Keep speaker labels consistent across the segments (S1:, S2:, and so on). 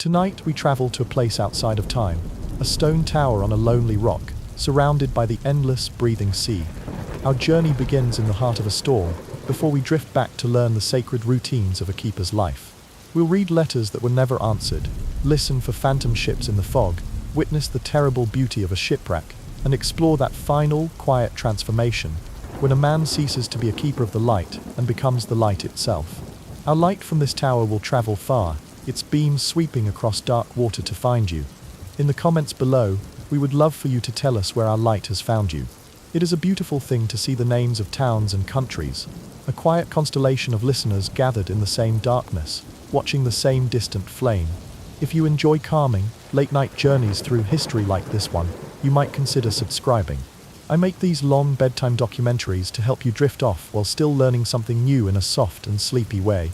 S1: Tonight we travel to a place outside of time, a stone tower on a lonely rock, surrounded by the endless, breathing sea. Our journey begins in the heart of a storm, before we drift back to learn the sacred routines of a keeper's life. We'll read letters that were never answered, listen for phantom ships in the fog, witness the terrible beauty of a shipwreck, and explore that final, quiet transformation, when a man ceases to be a keeper of the light and becomes the light itself. Our light from this tower will travel far, its beams sweeping across dark water to find you. In the comments below, we would love for you to tell us where our light has found you. It is a beautiful thing to see the names of towns and countries, a quiet constellation of listeners gathered in the same darkness, watching the same distant flame. If you enjoy calming, late-night journeys through history like this one, you might consider subscribing. I make these long bedtime documentaries to help you drift off while still learning something new in a soft and sleepy way.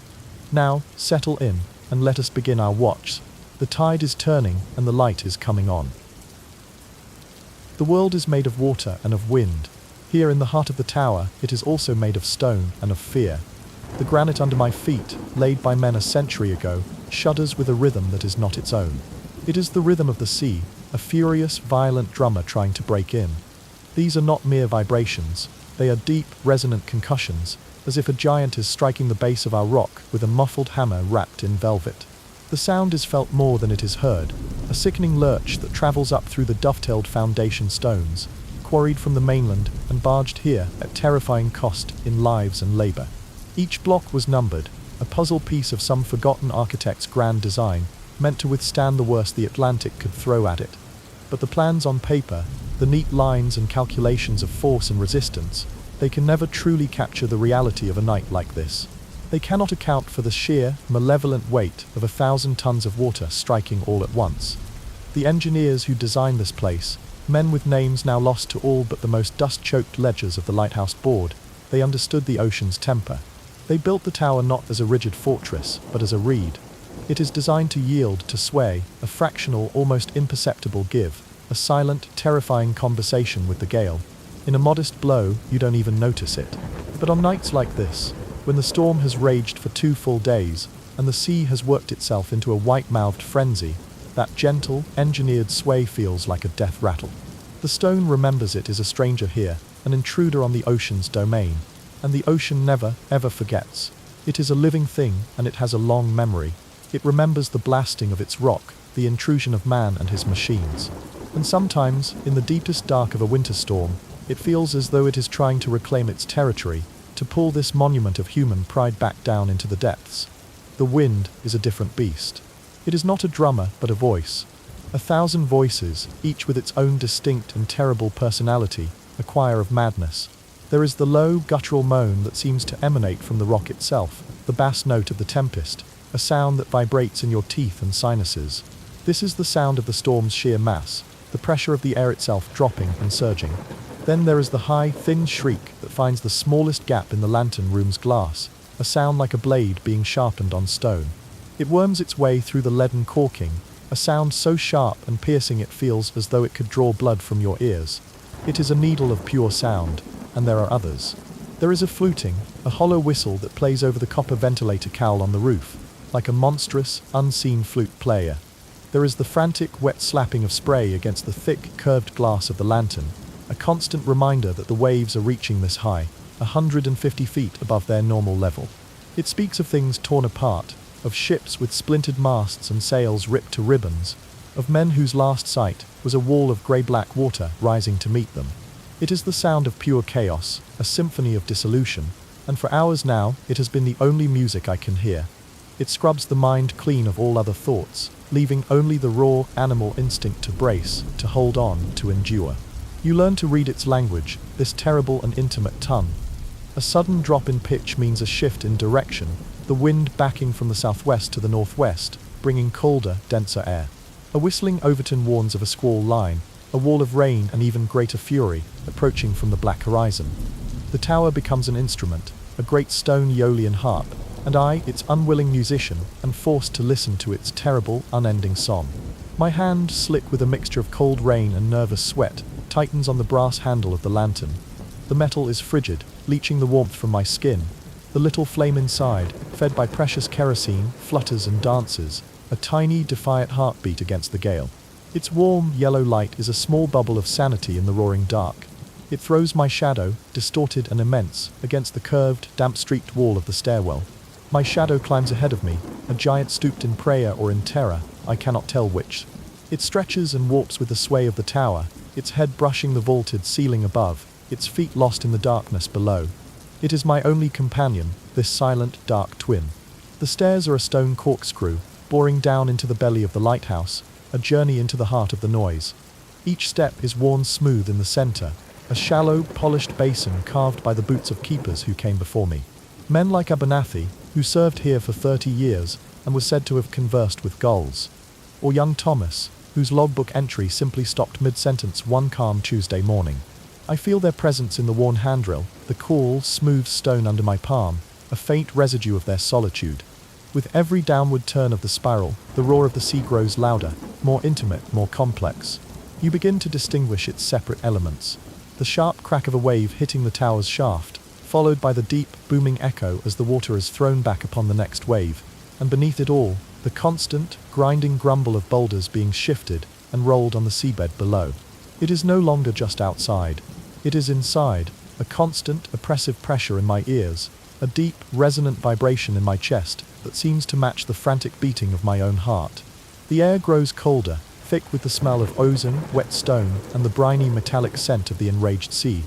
S1: Now, settle in, and let us begin our watch. The tide is turning, and the light is coming on. The world is made of water and of wind. Here in the heart of the tower, it is also made of stone and of fear. The granite under my feet, laid by men a century ago, shudders with a rhythm that is not its own. It is the rhythm of the sea, a furious, violent drummer trying to break in. These are not mere vibrations, they are deep, resonant concussions, as if a giant is striking the base of our rock with a muffled hammer wrapped in velvet. The sound is felt more than it is heard, a sickening lurch that travels up through the dovetailed foundation stones, quarried from the mainland and barged here at terrifying cost in lives and labor. Each block was numbered, a puzzle piece of some forgotten architect's grand design, meant to withstand the worst the Atlantic could throw at it. But the plans on paper, the neat lines and calculations of force and resistance, they can never truly capture the reality of a night like this. They cannot account for the sheer, malevolent weight of 1,000 tons of water striking all at once. The engineers who designed this place, men with names now lost to all but the most dust-choked ledgers of the Lighthouse board, they understood the ocean's temper. They built the tower not as a rigid fortress, but as a reed. It is designed to yield, to sway, a fractional, almost imperceptible give, a silent, terrifying conversation with the gale. In a modest blow, you don't even notice it. But on nights like this, when the storm has raged for 2 full days, and the sea has worked itself into a white-mouthed frenzy, that gentle, engineered sway feels like a death rattle. The stone remembers it is a stranger here, an intruder on the ocean's domain, and the ocean never, ever forgets. It is a living thing, and it has a long memory. It remembers the blasting of its rock, the intrusion of man and his machines. And sometimes, in the deepest dark of a winter storm, it feels as though it is trying to reclaim its territory, to pull this monument of human pride back down into the depths. The wind is a different beast. It is not a drummer, but a voice. 1,000 voices, each with its own distinct and terrible personality, a choir of madness. There is the low, guttural moan that seems to emanate from the rock itself, the bass note of the tempest, a sound that vibrates in your teeth and sinuses. This is the sound of the storm's sheer mass, the pressure of the air itself dropping and surging. Then there is the high, thin shriek that finds the smallest gap in the lantern room's glass, a sound like a blade being sharpened on stone. It worms its way through the leaden corking, a sound so sharp and piercing it feels as though it could draw blood from your ears. It is a needle of pure sound, and there are others. There is a fluting, a hollow whistle that plays over the copper ventilator cowl on the roof, like a monstrous, unseen flute player. There is the frantic, wet slapping of spray against the thick, curved glass of the lantern, a constant reminder that the waves are reaching this high, 150 feet above their normal level. It speaks of things torn apart, of ships with splintered masts and sails ripped to ribbons, of men whose last sight was a wall of grey-black water rising to meet them. It is the sound of pure chaos, a symphony of dissolution, and for hours now it has been the only music I can hear. It scrubs the mind clean of all other thoughts, leaving only the raw, animal instinct to brace, to hold on, to endure. You learn to read its language, this terrible and intimate tongue. A sudden drop in pitch means a shift in direction, the wind backing from the southwest to the northwest, bringing colder, denser air. A whistling overton warns of a squall line, a wall of rain and even greater fury, approaching from the black horizon. The tower becomes an instrument, a great stone Aeolian harp, and I, its unwilling musician, am forced to listen to its terrible, unending song. My hand, slick with a mixture of cold rain and nervous sweat, tightens on the brass handle of the lantern. The metal is frigid, leaching the warmth from my skin. The little flame inside, fed by precious kerosene, flutters and dances, a tiny, defiant heartbeat against the gale. Its warm, yellow light is a small bubble of sanity in the roaring dark. It throws my shadow, distorted and immense, against the curved, damp-streaked wall of the stairwell. My shadow climbs ahead of me, a giant stooped in prayer or in terror, I cannot tell which. It stretches and warps with the sway of the tower, its head brushing the vaulted ceiling above, its feet lost in the darkness below. It is my only companion, this silent, dark twin. The stairs are a stone corkscrew, boring down into the belly of the lighthouse, a journey into the heart of the noise. Each step is worn smooth in the center, a shallow, polished basin carved by the boots of keepers who came before me. Men like Abernathy, who served here for 30 years and was said to have conversed with gulls. Or young Thomas, whose logbook entry simply stopped mid-sentence one calm Tuesday morning. I feel their presence in the worn handrail, the cool, smooth stone under my palm, a faint residue of their solitude. With every downward turn of the spiral, the roar of the sea grows louder, more intimate, more complex. You begin to distinguish its separate elements. The sharp crack of a wave hitting the tower's shaft, followed by the deep, booming echo as the water is thrown back upon the next wave, and beneath it all, the constant, grinding grumble of boulders being shifted and rolled on the seabed below. It is no longer just outside. It is inside, a constant, oppressive pressure in my ears, a deep, resonant vibration in my chest that seems to match the frantic beating of my own heart. The air grows colder, thick with the smell of ozone, wet stone, and the briny metallic scent of the enraged sea.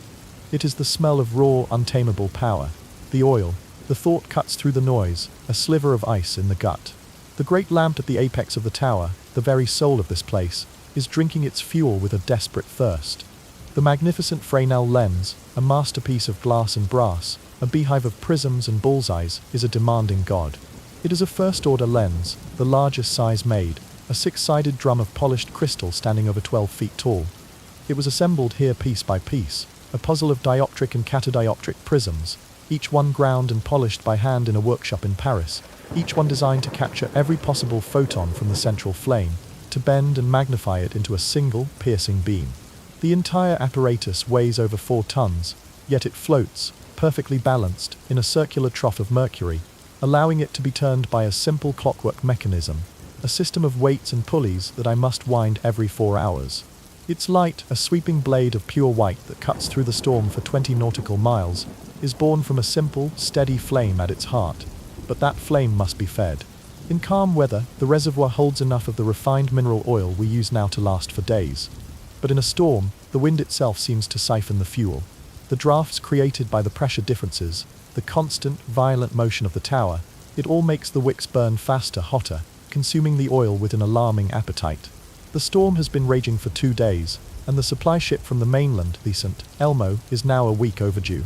S1: It is the smell of raw, untamable power. The oil. The thought cuts through the noise, a sliver of ice in the gut. The great lamp at the apex of the tower, the very soul of this place, is drinking its fuel with a desperate thirst. The magnificent Fresnel lens, a masterpiece of glass and brass, a beehive of prisms and bullseyes, is a demanding god. It is a first-order lens, the largest size made, a 6-sided drum of polished crystal standing over 12 feet tall. It was assembled here piece by piece, a puzzle of dioptric and catadioptric prisms, each one ground and polished by hand in a workshop in Paris, each one designed to capture every possible photon from the central flame, to bend and magnify it into a single, piercing beam. The entire apparatus weighs over 4 tons, yet it floats, perfectly balanced, in a circular trough of mercury, allowing it to be turned by a simple clockwork mechanism, a system of weights and pulleys that I must wind every 4 hours. Its light, a sweeping blade of pure white that cuts through the storm for 20 nautical miles, is born from a simple, steady flame at its heart. But that flame must be fed. In calm weather, the reservoir holds enough of the refined mineral oil we use now to last for days. But in a storm, the wind itself seems to siphon the fuel. The drafts created by the pressure differences, the constant, violent motion of the tower, it all makes the wicks burn faster, hotter, consuming the oil with an alarming appetite. The storm has been raging for 2 days, and the supply ship from the mainland, the St. Elmo, is now a week overdue.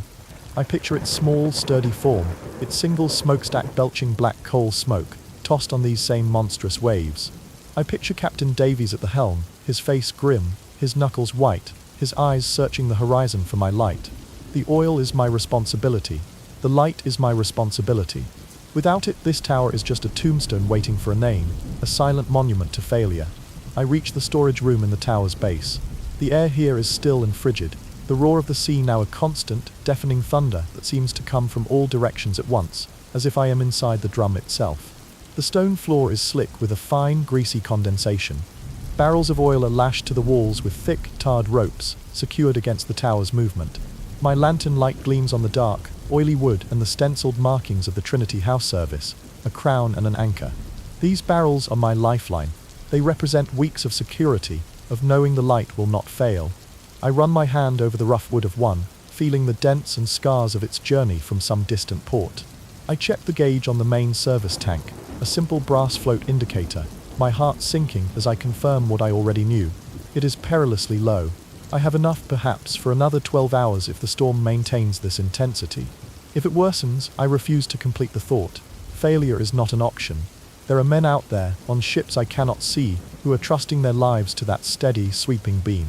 S1: I picture its small, sturdy form, its single smokestack belching black coal smoke, tossed on these same monstrous waves. I picture Captain Davies at the helm, his face grim, his knuckles white, his eyes searching the horizon for my light. The oil is my responsibility. The light is my responsibility. Without it, this tower is just a tombstone waiting for a name, a silent monument to failure. I reach the storage room in the tower's base. The air here is still and frigid, the roar of the sea now a constant, deafening thunder that seems to come from all directions at once, as if I am inside the drum itself. The stone floor is slick with a fine, greasy condensation. Barrels of oil are lashed to the walls with thick, tarred ropes, secured against the tower's movement. My lantern light gleams on the dark, oily wood and the stenciled markings of the Trinity House service, a crown and an anchor. These barrels are my lifeline. They represent weeks of security, of knowing the light will not fail. I run my hand over the rough wood of one, feeling the dents and scars of its journey from some distant port. I check the gauge on the main service tank, a simple brass float indicator, my heart sinking as I confirm what I already knew. It is perilously low. I have enough, perhaps, for another 12 hours if the storm maintains this intensity. If it worsens, I refuse to complete the thought. Failure is not an option. There are men out there, on ships I cannot see, who are trusting their lives to that steady, sweeping beam.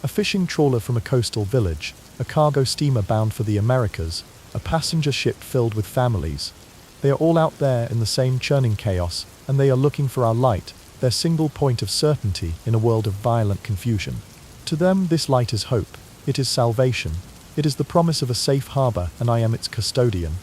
S1: A fishing trawler from a coastal village, a cargo steamer bound for the Americas, a passenger ship filled with families. They are all out there in the same churning chaos, and they are looking for our light, their single point of certainty in a world of violent confusion. To them, this light is hope. It is salvation. It is the promise of a safe harbor, and I am its custodian.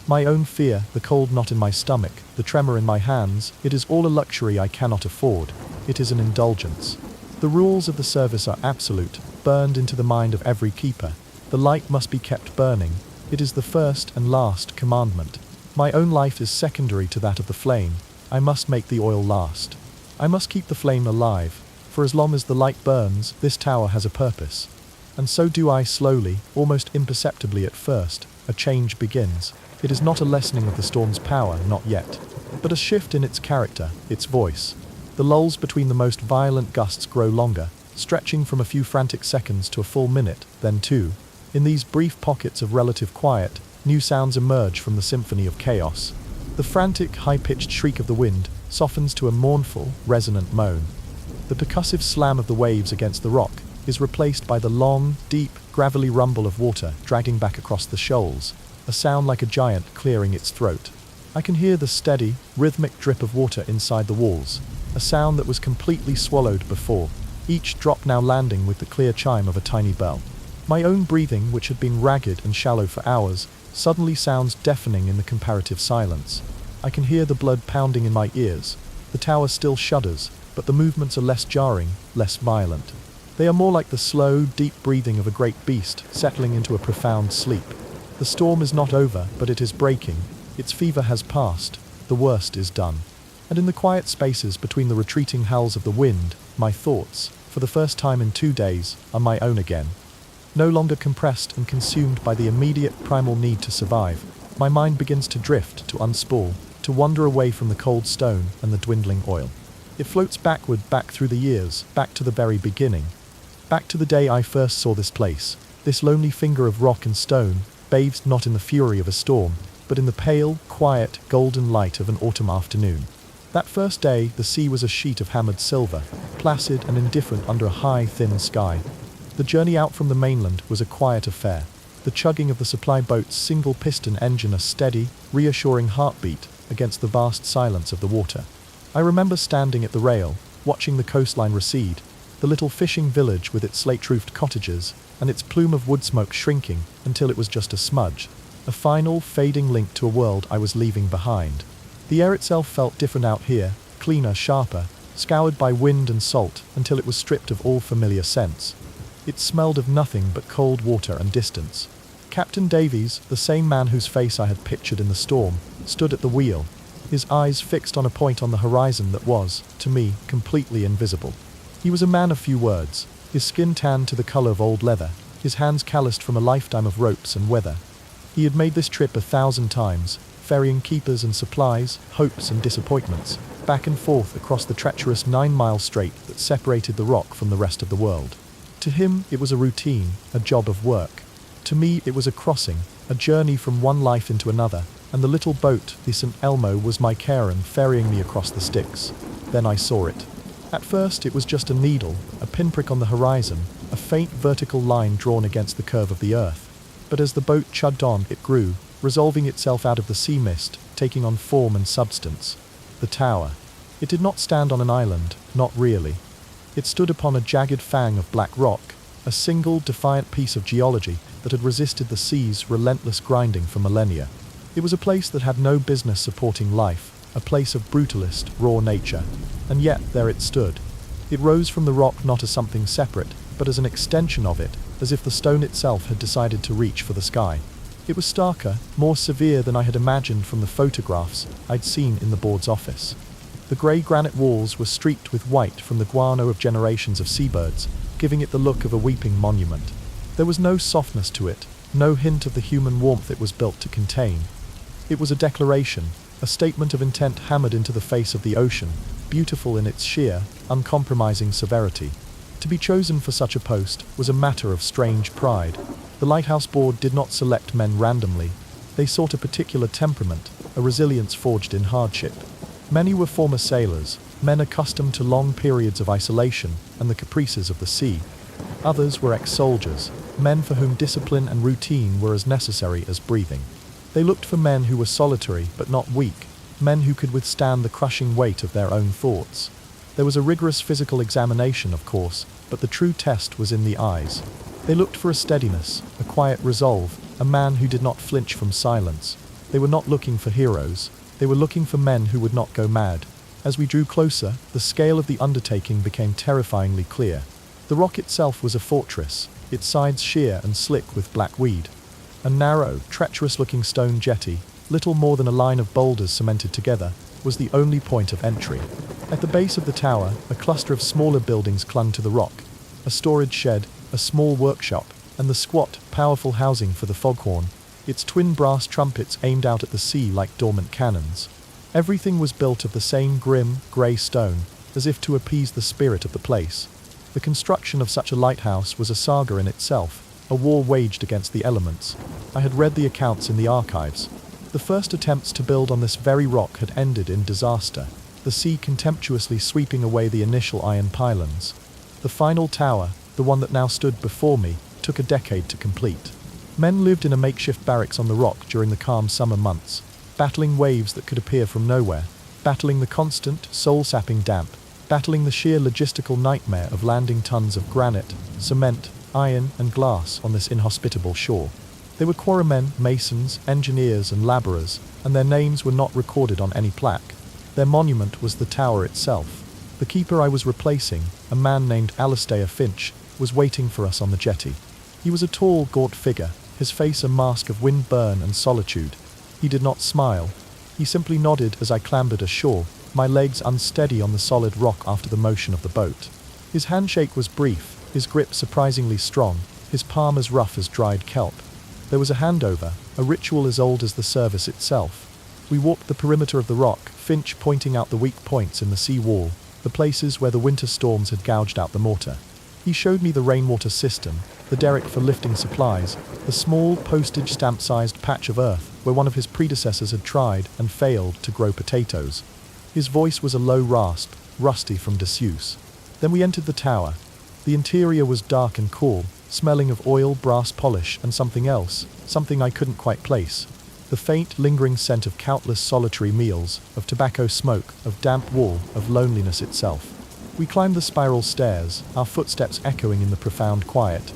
S1: My own fear, the cold knot in my stomach, the tremor in my hands, it is all a luxury I cannot afford. It is an indulgence. The rules of the service are absolute, burned into the mind of every keeper. The light must be kept burning. It is the first and last commandment. My own life is secondary to that of the flame. I must make the oil last. I must keep the flame alive, for as long as the light burns, this tower has a purpose. And so do I slowly, almost imperceptibly at first. A change begins. It is not a lessening of the storm's power, not yet, but a shift in its character, its voice. The lulls between the most violent gusts grow longer, stretching from a few frantic seconds to a full minute, then two. In these brief pockets of relative quiet, new sounds emerge from the symphony of chaos. The frantic, high-pitched shriek of the wind softens to a mournful, resonant moan. The percussive slam of the waves against the rock is replaced by the long, deep, gravelly rumble of water dragging back across the shoals, a sound like a giant clearing its throat. I can hear the steady, rhythmic drip of water inside the walls, a sound that was completely swallowed before, each drop now landing with the clear chime of a tiny bell. My own breathing, which had been ragged and shallow for hours, suddenly sounds deafening in the comparative silence. I can hear the blood pounding in my ears. The tower still shudders, but the movements are less jarring, less violent. They are more like the slow, deep breathing of a great beast settling into a profound sleep. The storm is not over, but it is breaking. Its fever has passed. The worst is done. And in the quiet spaces between the retreating howls of the wind, my thoughts, for the first time in 2 days, are my own again. No longer compressed and consumed by the immediate primal need to survive, my mind begins to drift, to unspool, to wander away from the cold stone and the dwindling oil. It floats backward, back through the years, back to the very beginning. Back to the day I first saw this place, this lonely finger of rock and stone, bathed not in the fury of a storm, but in the pale, quiet, golden light of an autumn afternoon. That first day, the sea was a sheet of hammered silver, placid and indifferent under a high, thin sky. The journey out from the mainland was a quiet affair. The chugging of the supply boat's single-piston engine a steady, reassuring heartbeat against the vast silence of the water. I remember standing at the rail, watching the coastline recede, the little fishing village with its slate-roofed cottages, and its plume of wood smoke shrinking until it was just a smudge, a final, fading link to a world I was leaving behind. The air itself felt different out here, cleaner, sharper, scoured by wind and salt until it was stripped of all familiar scents. It smelled of nothing but cold water and distance. Captain Davies, the same man whose face I had pictured in the storm, stood at the wheel, his eyes fixed on a point on the horizon that was, to me, completely invisible. He was a man of few words, his skin tanned to the color of old leather, his hands calloused from a lifetime of ropes and weather. He had made this trip 1,000 times, ferrying keepers and supplies, hopes and disappointments, back and forth across the treacherous 9-mile strait that separated the rock from the rest of the world. To him, it was a routine, a job of work. To me, it was a crossing, a journey from one life into another, and the little boat, the St. Elmo, was my cairn ferrying me across the Styx. Then I saw it. At first, it was just a needle, a pinprick on the horizon, a faint vertical line drawn against the curve of the earth. But as the boat chugged on, it grew, resolving itself out of the sea mist, taking on form and substance. The tower. It did not stand on an island, not really. It stood upon a jagged fang of black rock, a single, defiant piece of geology that had resisted the sea's relentless grinding for millennia. It was a place that had no business supporting life, a place of brutalist, raw nature. And yet, there it stood. It rose from the rock not as something separate, but as an extension of it, as if the stone itself had decided to reach for the sky. It was starker, more severe than I had imagined from the photographs I'd seen in the board's office. The grey granite walls were streaked with white from the guano of generations of seabirds, giving it the look of a weeping monument. There was no softness to it, no hint of the human warmth it was built to contain. It was a declaration, a statement of intent hammered into the face of the ocean, beautiful in its sheer, uncompromising severity. To be chosen for such a post was a matter of strange pride. The Lighthouse board did not select men randomly. They sought a particular temperament, a resilience forged in hardship. Many were former sailors, men accustomed to long periods of isolation and the caprices of the sea. Others were ex-soldiers, men for whom discipline and routine were as necessary as breathing. They looked for men who were solitary but not weak, men who could withstand the crushing weight of their own thoughts. There was a rigorous physical examination, of course, but the true test was in the eyes. They looked for a steadiness, a quiet resolve, a man who did not flinch from silence. They were not looking for heroes. They were looking for men who would not go mad. As we drew closer, the scale of the undertaking became terrifyingly clear. The rock itself was a fortress, its sides sheer and slick with black weed. A narrow, treacherous-looking stone jetty, little more than a line of boulders cemented together, was the only point of entry. At the base of the tower, a cluster of smaller buildings clung to the rock. A storage shed, a small workshop, and the squat, powerful housing for the foghorn, its twin brass trumpets aimed out at the sea like dormant cannons. Everything was built of the same grim, grey stone, as if to appease the spirit of the place. The construction of such a lighthouse was a saga in itself, a war waged against the elements. I had read the accounts in the archives. The first attempts to build on this very rock had ended in disaster, the sea contemptuously sweeping away the initial iron pylons. The final tower, the one that now stood before me, took a decade to complete. Men lived in a makeshift barracks on the rock during the calm summer months, battling waves that could appear from nowhere, battling the constant, soul-sapping damp, battling the sheer logistical nightmare of landing tons of granite, cement, iron, and glass on this inhospitable shore. They were quarrymen, masons, engineers, and labourers, and their names were not recorded on any plaque. Their monument was the tower itself. The keeper I was replacing, a man named Alistair Finch, was waiting for us on the jetty. He was a tall, gaunt figure, his face a mask of wind-burn and solitude. He did not smile. He simply nodded as I clambered ashore, my legs unsteady on the solid rock after the motion of the boat. His handshake was brief, his grip surprisingly strong, his palm as rough as dried kelp. There was a handover, a ritual as old as the service itself. We walked the perimeter of the rock, Finch pointing out the weak points in the sea wall, the places where the winter storms had gouged out the mortar. He showed me the rainwater system, the derrick for lifting supplies, the small postage stamp-sized patch of earth where one of his predecessors had tried and failed to grow potatoes. His voice was a low rasp, rusty from disuse. Then we entered the tower. The interior was dark and cool, smelling of oil, brass polish, and something else, something I couldn't quite place. The faint, lingering scent of countless solitary meals, of tobacco smoke, of damp wool, of loneliness itself. We climbed the spiral stairs, our footsteps echoing in the profound quiet.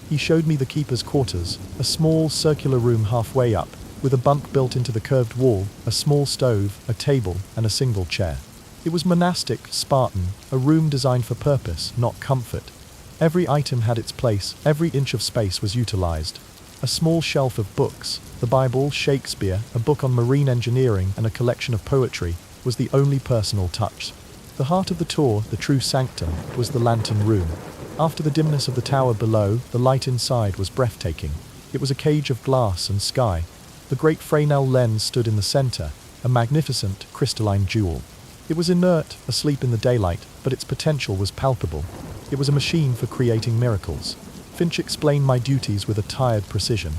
S1: He showed me the keeper's quarters, a small, circular room halfway up, with a bunk built into the curved wall, a small stove, a table, and a single chair. It was monastic, Spartan, a room designed for purpose, not comfort. Every item had its place, every inch of space was utilized. A small shelf of books, the Bible, Shakespeare, a book on marine engineering, and a collection of poetry, was the only personal touch. The heart of the tour, the true sanctum, was the lantern room. After the dimness of the tower below, the light inside was breathtaking. It was a cage of glass and sky. The great Fresnel lens stood in the center, a magnificent, crystalline jewel. It was inert, asleep in the daylight, but its potential was palpable. It was a machine for creating miracles. Finch explained my duties with a tired precision.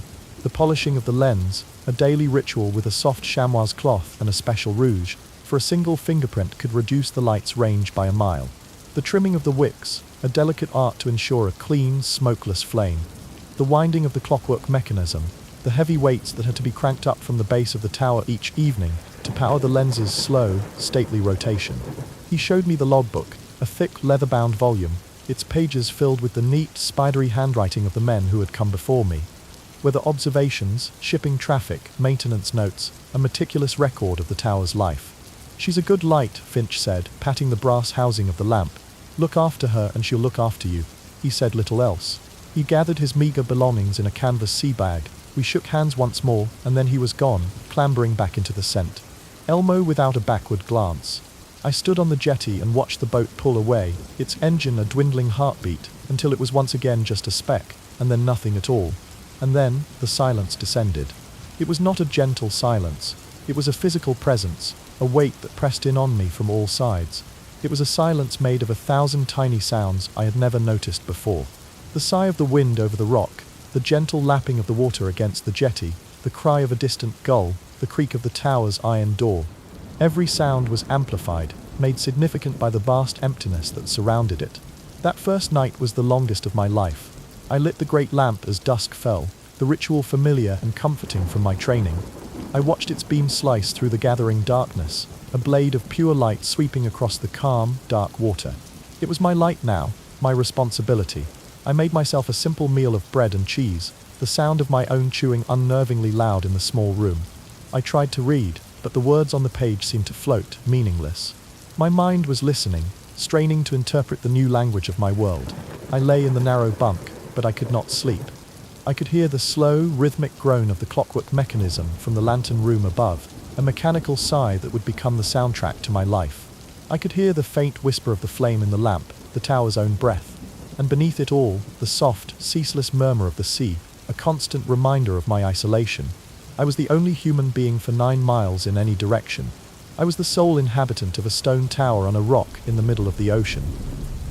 S1: The polishing of the lens, a daily ritual with a soft chamois cloth and a special rouge, for a single fingerprint could reduce the light's range by a mile. The trimming of the wicks, a delicate art to ensure a clean, smokeless flame. The winding of the clockwork mechanism, the heavy weights that had to be cranked up from the base of the tower each evening to power the lens's slow, stately rotation. He showed me the logbook, a thick, leather-bound volume, its pages filled with the neat, spidery handwriting of the men who had come before me. Whether observations, shipping traffic, maintenance notes, a meticulous record of the tower's life. "She's a good light," Finch said, patting the brass housing of the lamp. "Look after her and she'll look after you." He said little else. He gathered his meager belongings in a canvas sea bag. We shook hands once more, and then he was gone, clambering back into the scent. Elmo without a backward glance. I stood on the jetty and watched the boat pull away, its engine a dwindling heartbeat, until it was once again just a speck, and then nothing at all. And then, the silence descended. It was not a gentle silence. It was a physical presence, a weight that pressed in on me from all sides. It was a silence made of 1,000 tiny sounds I had never noticed before. The sigh of the wind over the rock, the gentle lapping of the water against the jetty, the cry of a distant gull, the creak of the tower's iron door. Every sound was amplified, made significant by the vast emptiness that surrounded it. That first night was the longest of my life. I lit the great lamp as dusk fell, the ritual familiar and comforting from my training. I watched its beam slice through the gathering darkness, a blade of pure light sweeping across the calm, dark water. It was my light now, my responsibility. I made myself a simple meal of bread and cheese, the sound of my own chewing unnervingly loud in the small room. I tried to read, but the words on the page seemed to float, meaningless. My mind was listening, straining to interpret the new language of my world. I lay in the narrow bunk, but I could not sleep. I could hear the slow, rhythmic groan of the clockwork mechanism from the lantern room above, a mechanical sigh that would become the soundtrack to my life. I could hear the faint whisper of the flame in the lamp, the tower's own breath, and beneath it all, the soft, ceaseless murmur of the sea, a constant reminder of my isolation. I was the only human being for 9 miles in any direction. I was the sole inhabitant of a stone tower on a rock in the middle of the ocean.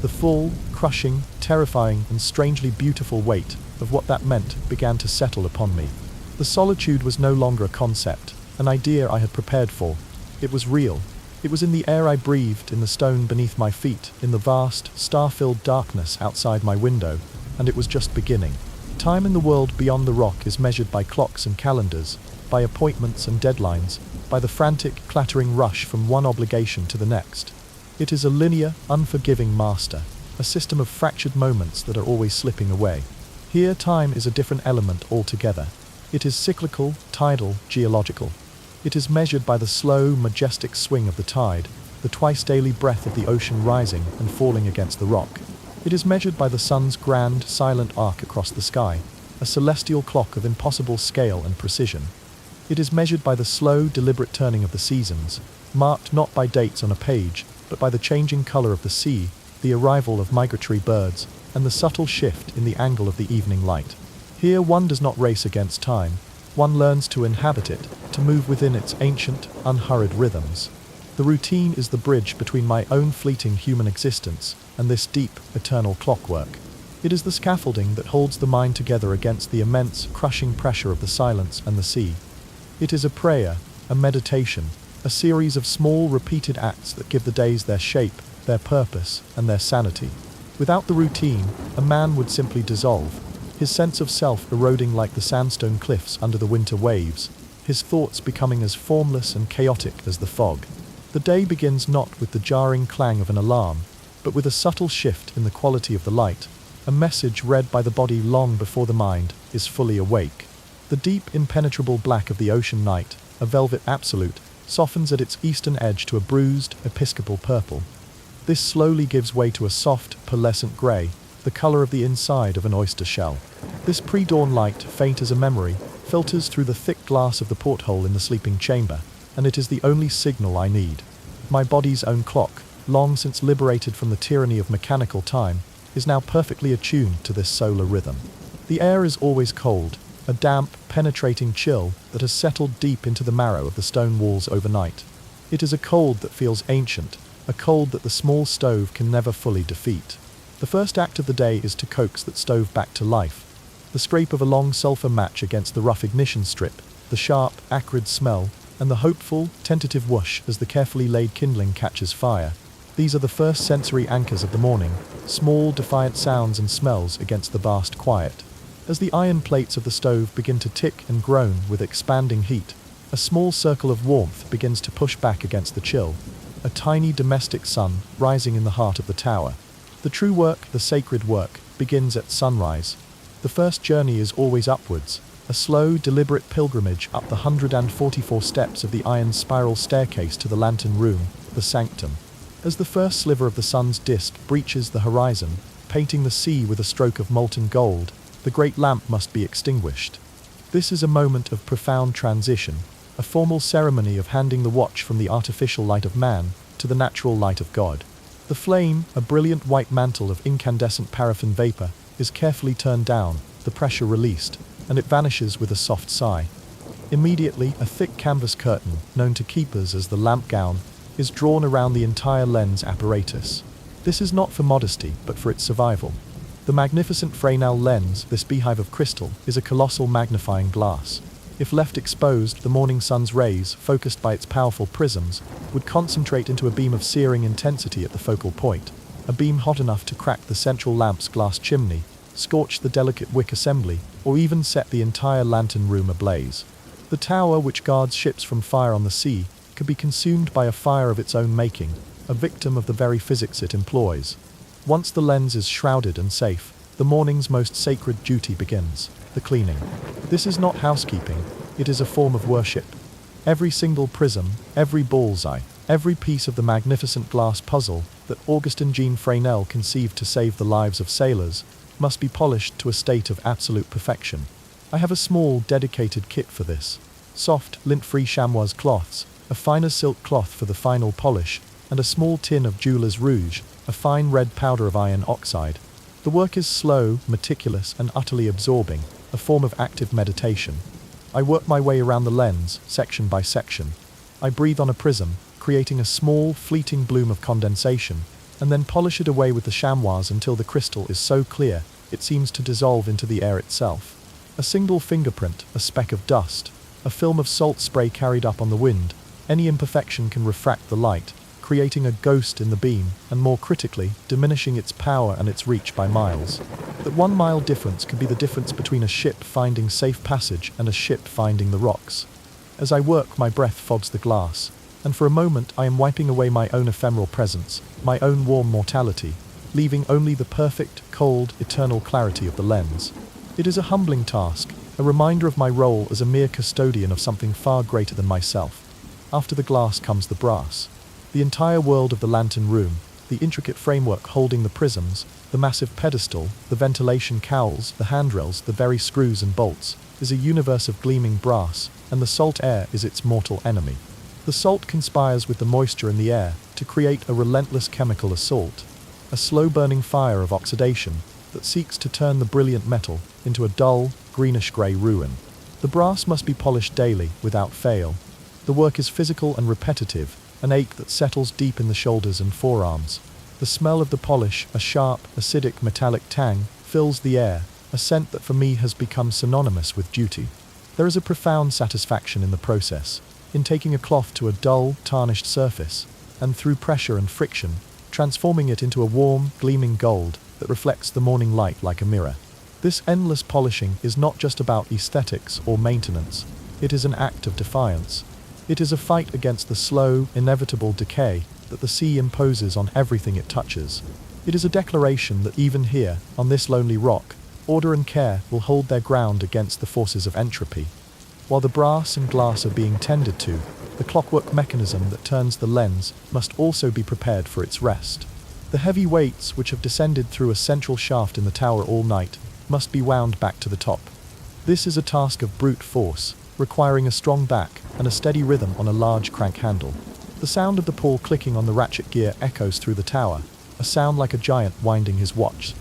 S1: The full, crushing, terrifying, and strangely beautiful weight of what that meant began to settle upon me. The solitude was no longer a concept, an idea I had prepared for. It was real. It was in the air I breathed, in the stone beneath my feet, in the vast, star-filled darkness outside my window, and it was just beginning. Time in the world beyond the rock is measured by clocks and calendars, by appointments and deadlines, by the frantic, clattering rush from one obligation to the next. It is a linear, unforgiving master, a system of fractured moments that are always slipping away. Here, time is a different element altogether. It is cyclical, tidal, geological. It is measured by the slow, majestic swing of the tide, the twice-daily breath of the ocean rising and falling against the rock. It is measured by the sun's grand, silent arc across the sky, a celestial clock of impossible scale and precision. It is measured by the slow, deliberate turning of the seasons, marked not by dates on a page, but by the changing color of the sea, the arrival of migratory birds, and the subtle shift in the angle of the evening light. Here one does not race against time. One learns to inhabit it, to move within its ancient, unhurried rhythms. The routine is the bridge between my own fleeting human existence and this deep, eternal clockwork. It is the scaffolding that holds the mind together against the immense, crushing pressure of the silence and the sea. It is a prayer, a meditation, a series of small, repeated acts that give the days their shape, their purpose, and their sanity. Without the routine, a man would simply dissolve, his sense of self eroding like the sandstone cliffs under the winter waves, his thoughts becoming as formless and chaotic as the fog. The day begins not with the jarring clang of an alarm, but with a subtle shift in the quality of the light, a message read by the body long before the mind is fully awake. The deep, impenetrable black of the ocean night, a velvet absolute, softens at its eastern edge to a bruised, episcopal purple. This slowly gives way to a soft, pearlescent grey, the colour of the inside of an oyster shell. This pre-dawn light, faint as a memory, filters through the thick glass of the porthole in the sleeping chamber, and it is the only signal I need. My body's own clock, long since liberated from the tyranny of mechanical time, is now perfectly attuned to this solar rhythm. The air is always cold, a damp, penetrating chill that has settled deep into the marrow of the stone walls overnight. It is a cold that feels ancient, a cold that the small stove can never fully defeat. The first act of the day is to coax that stove back to life. The scrape of a long sulphur match against the rough ignition strip, the sharp, acrid smell, and the hopeful, tentative whoosh as the carefully laid kindling catches fire. These are the first sensory anchors of the morning, small, defiant sounds and smells against the vast quiet. As the iron plates of the stove begin to tick and groan with expanding heat, a small circle of warmth begins to push back against the chill. A tiny domestic sun rising in the heart of the tower. The true work, the sacred work, begins at sunrise. The first journey is always upwards, a slow, deliberate pilgrimage up the 144 steps of the iron spiral staircase to the lantern room, the sanctum. As the first sliver of the sun's disk breaches the horizon, painting the sea with a stroke of molten gold, the great lamp must be extinguished. This is a moment of profound transition, a formal ceremony of handing the watch from the artificial light of man to the natural light of God. The flame, a brilliant white mantle of incandescent paraffin vapor, is carefully turned down, the pressure released, and it vanishes with a soft sigh. Immediately, a thick canvas curtain, known to keepers as the lamp gown, is drawn around the entire lens apparatus. This is not for modesty, but for its survival. The magnificent Fresnel lens, this beehive of crystal, is a colossal magnifying glass. If left exposed, the morning sun's rays, focused by its powerful prisms, would concentrate into a beam of searing intensity at the focal point, a beam hot enough to crack the central lamp's glass chimney, scorch the delicate wick assembly, or even set the entire lantern room ablaze. The tower, which guards ships from fire on the sea, could be consumed by a fire of its own making, a victim of the very physics it employs. Once the lens is shrouded and safe, the morning's most sacred duty begins, the cleaning. This is not housekeeping, it is a form of worship. Every single prism, every bullseye, every piece of the magnificent glass puzzle that Augustin Jean Fresnel conceived to save the lives of sailors must be polished to a state of absolute perfection. I have a small, dedicated kit for this. Soft, lint-free chamois cloths, a finer silk cloth for the final polish, and a small tin of jeweler's rouge, a fine red powder of iron oxide. The work is slow, meticulous, and utterly absorbing, a form of active meditation. I work my way around the lens, section by section. I breathe on a prism, creating a small, fleeting bloom of condensation, and then polish it away with the chamois until the crystal is so clear it seems to dissolve into the air itself. A single fingerprint, a speck of dust, a film of salt spray carried up on the wind, any imperfection can refract the light, creating a ghost in the beam, and more critically, diminishing its power and its reach by miles. That 1 mile difference could be the difference between a ship finding safe passage and a ship finding the rocks. As I work, my breath fogs the glass, and for a moment I am wiping away my own ephemeral presence, my own warm mortality, leaving only the perfect, cold, eternal clarity of the lens. It is a humbling task, a reminder of my role as a mere custodian of something far greater than myself. After the glass comes the brass. The entire world of the lantern room, the intricate framework holding the prisms, the massive pedestal, the ventilation cowls, the handrails, the very screws and bolts, is a universe of gleaming brass, and the salt air is its mortal enemy. The salt conspires with the moisture in the air to create a relentless chemical assault, a slow-burning fire of oxidation that seeks to turn the brilliant metal into a dull, greenish-grey ruin. The brass must be polished daily, without fail. The work is physical and repetitive, an ache that settles deep in the shoulders and forearms. The smell of the polish, a sharp, acidic, metallic tang, fills the air, a scent that for me has become synonymous with duty. There is a profound satisfaction in the process, in taking a cloth to a dull, tarnished surface, and through pressure and friction, transforming it into a warm, gleaming gold that reflects the morning light like a mirror. This endless polishing is not just about aesthetics or maintenance, it is an act of defiance. It is a fight against the slow, inevitable decay that the sea imposes on everything it touches. It is a declaration that even here, on this lonely rock, order and care will hold their ground against the forces of entropy. While the brass and glass are being tended to, the clockwork mechanism that turns the lens must also be prepared for its rest. The heavy weights which have descended through a central shaft in the tower all night must be wound back to the top. This is a task of brute force, requiring a strong back and a steady rhythm on a large crank handle. The sound of the pawl clicking on the ratchet gear echoes through the tower, a sound like a giant winding his watch.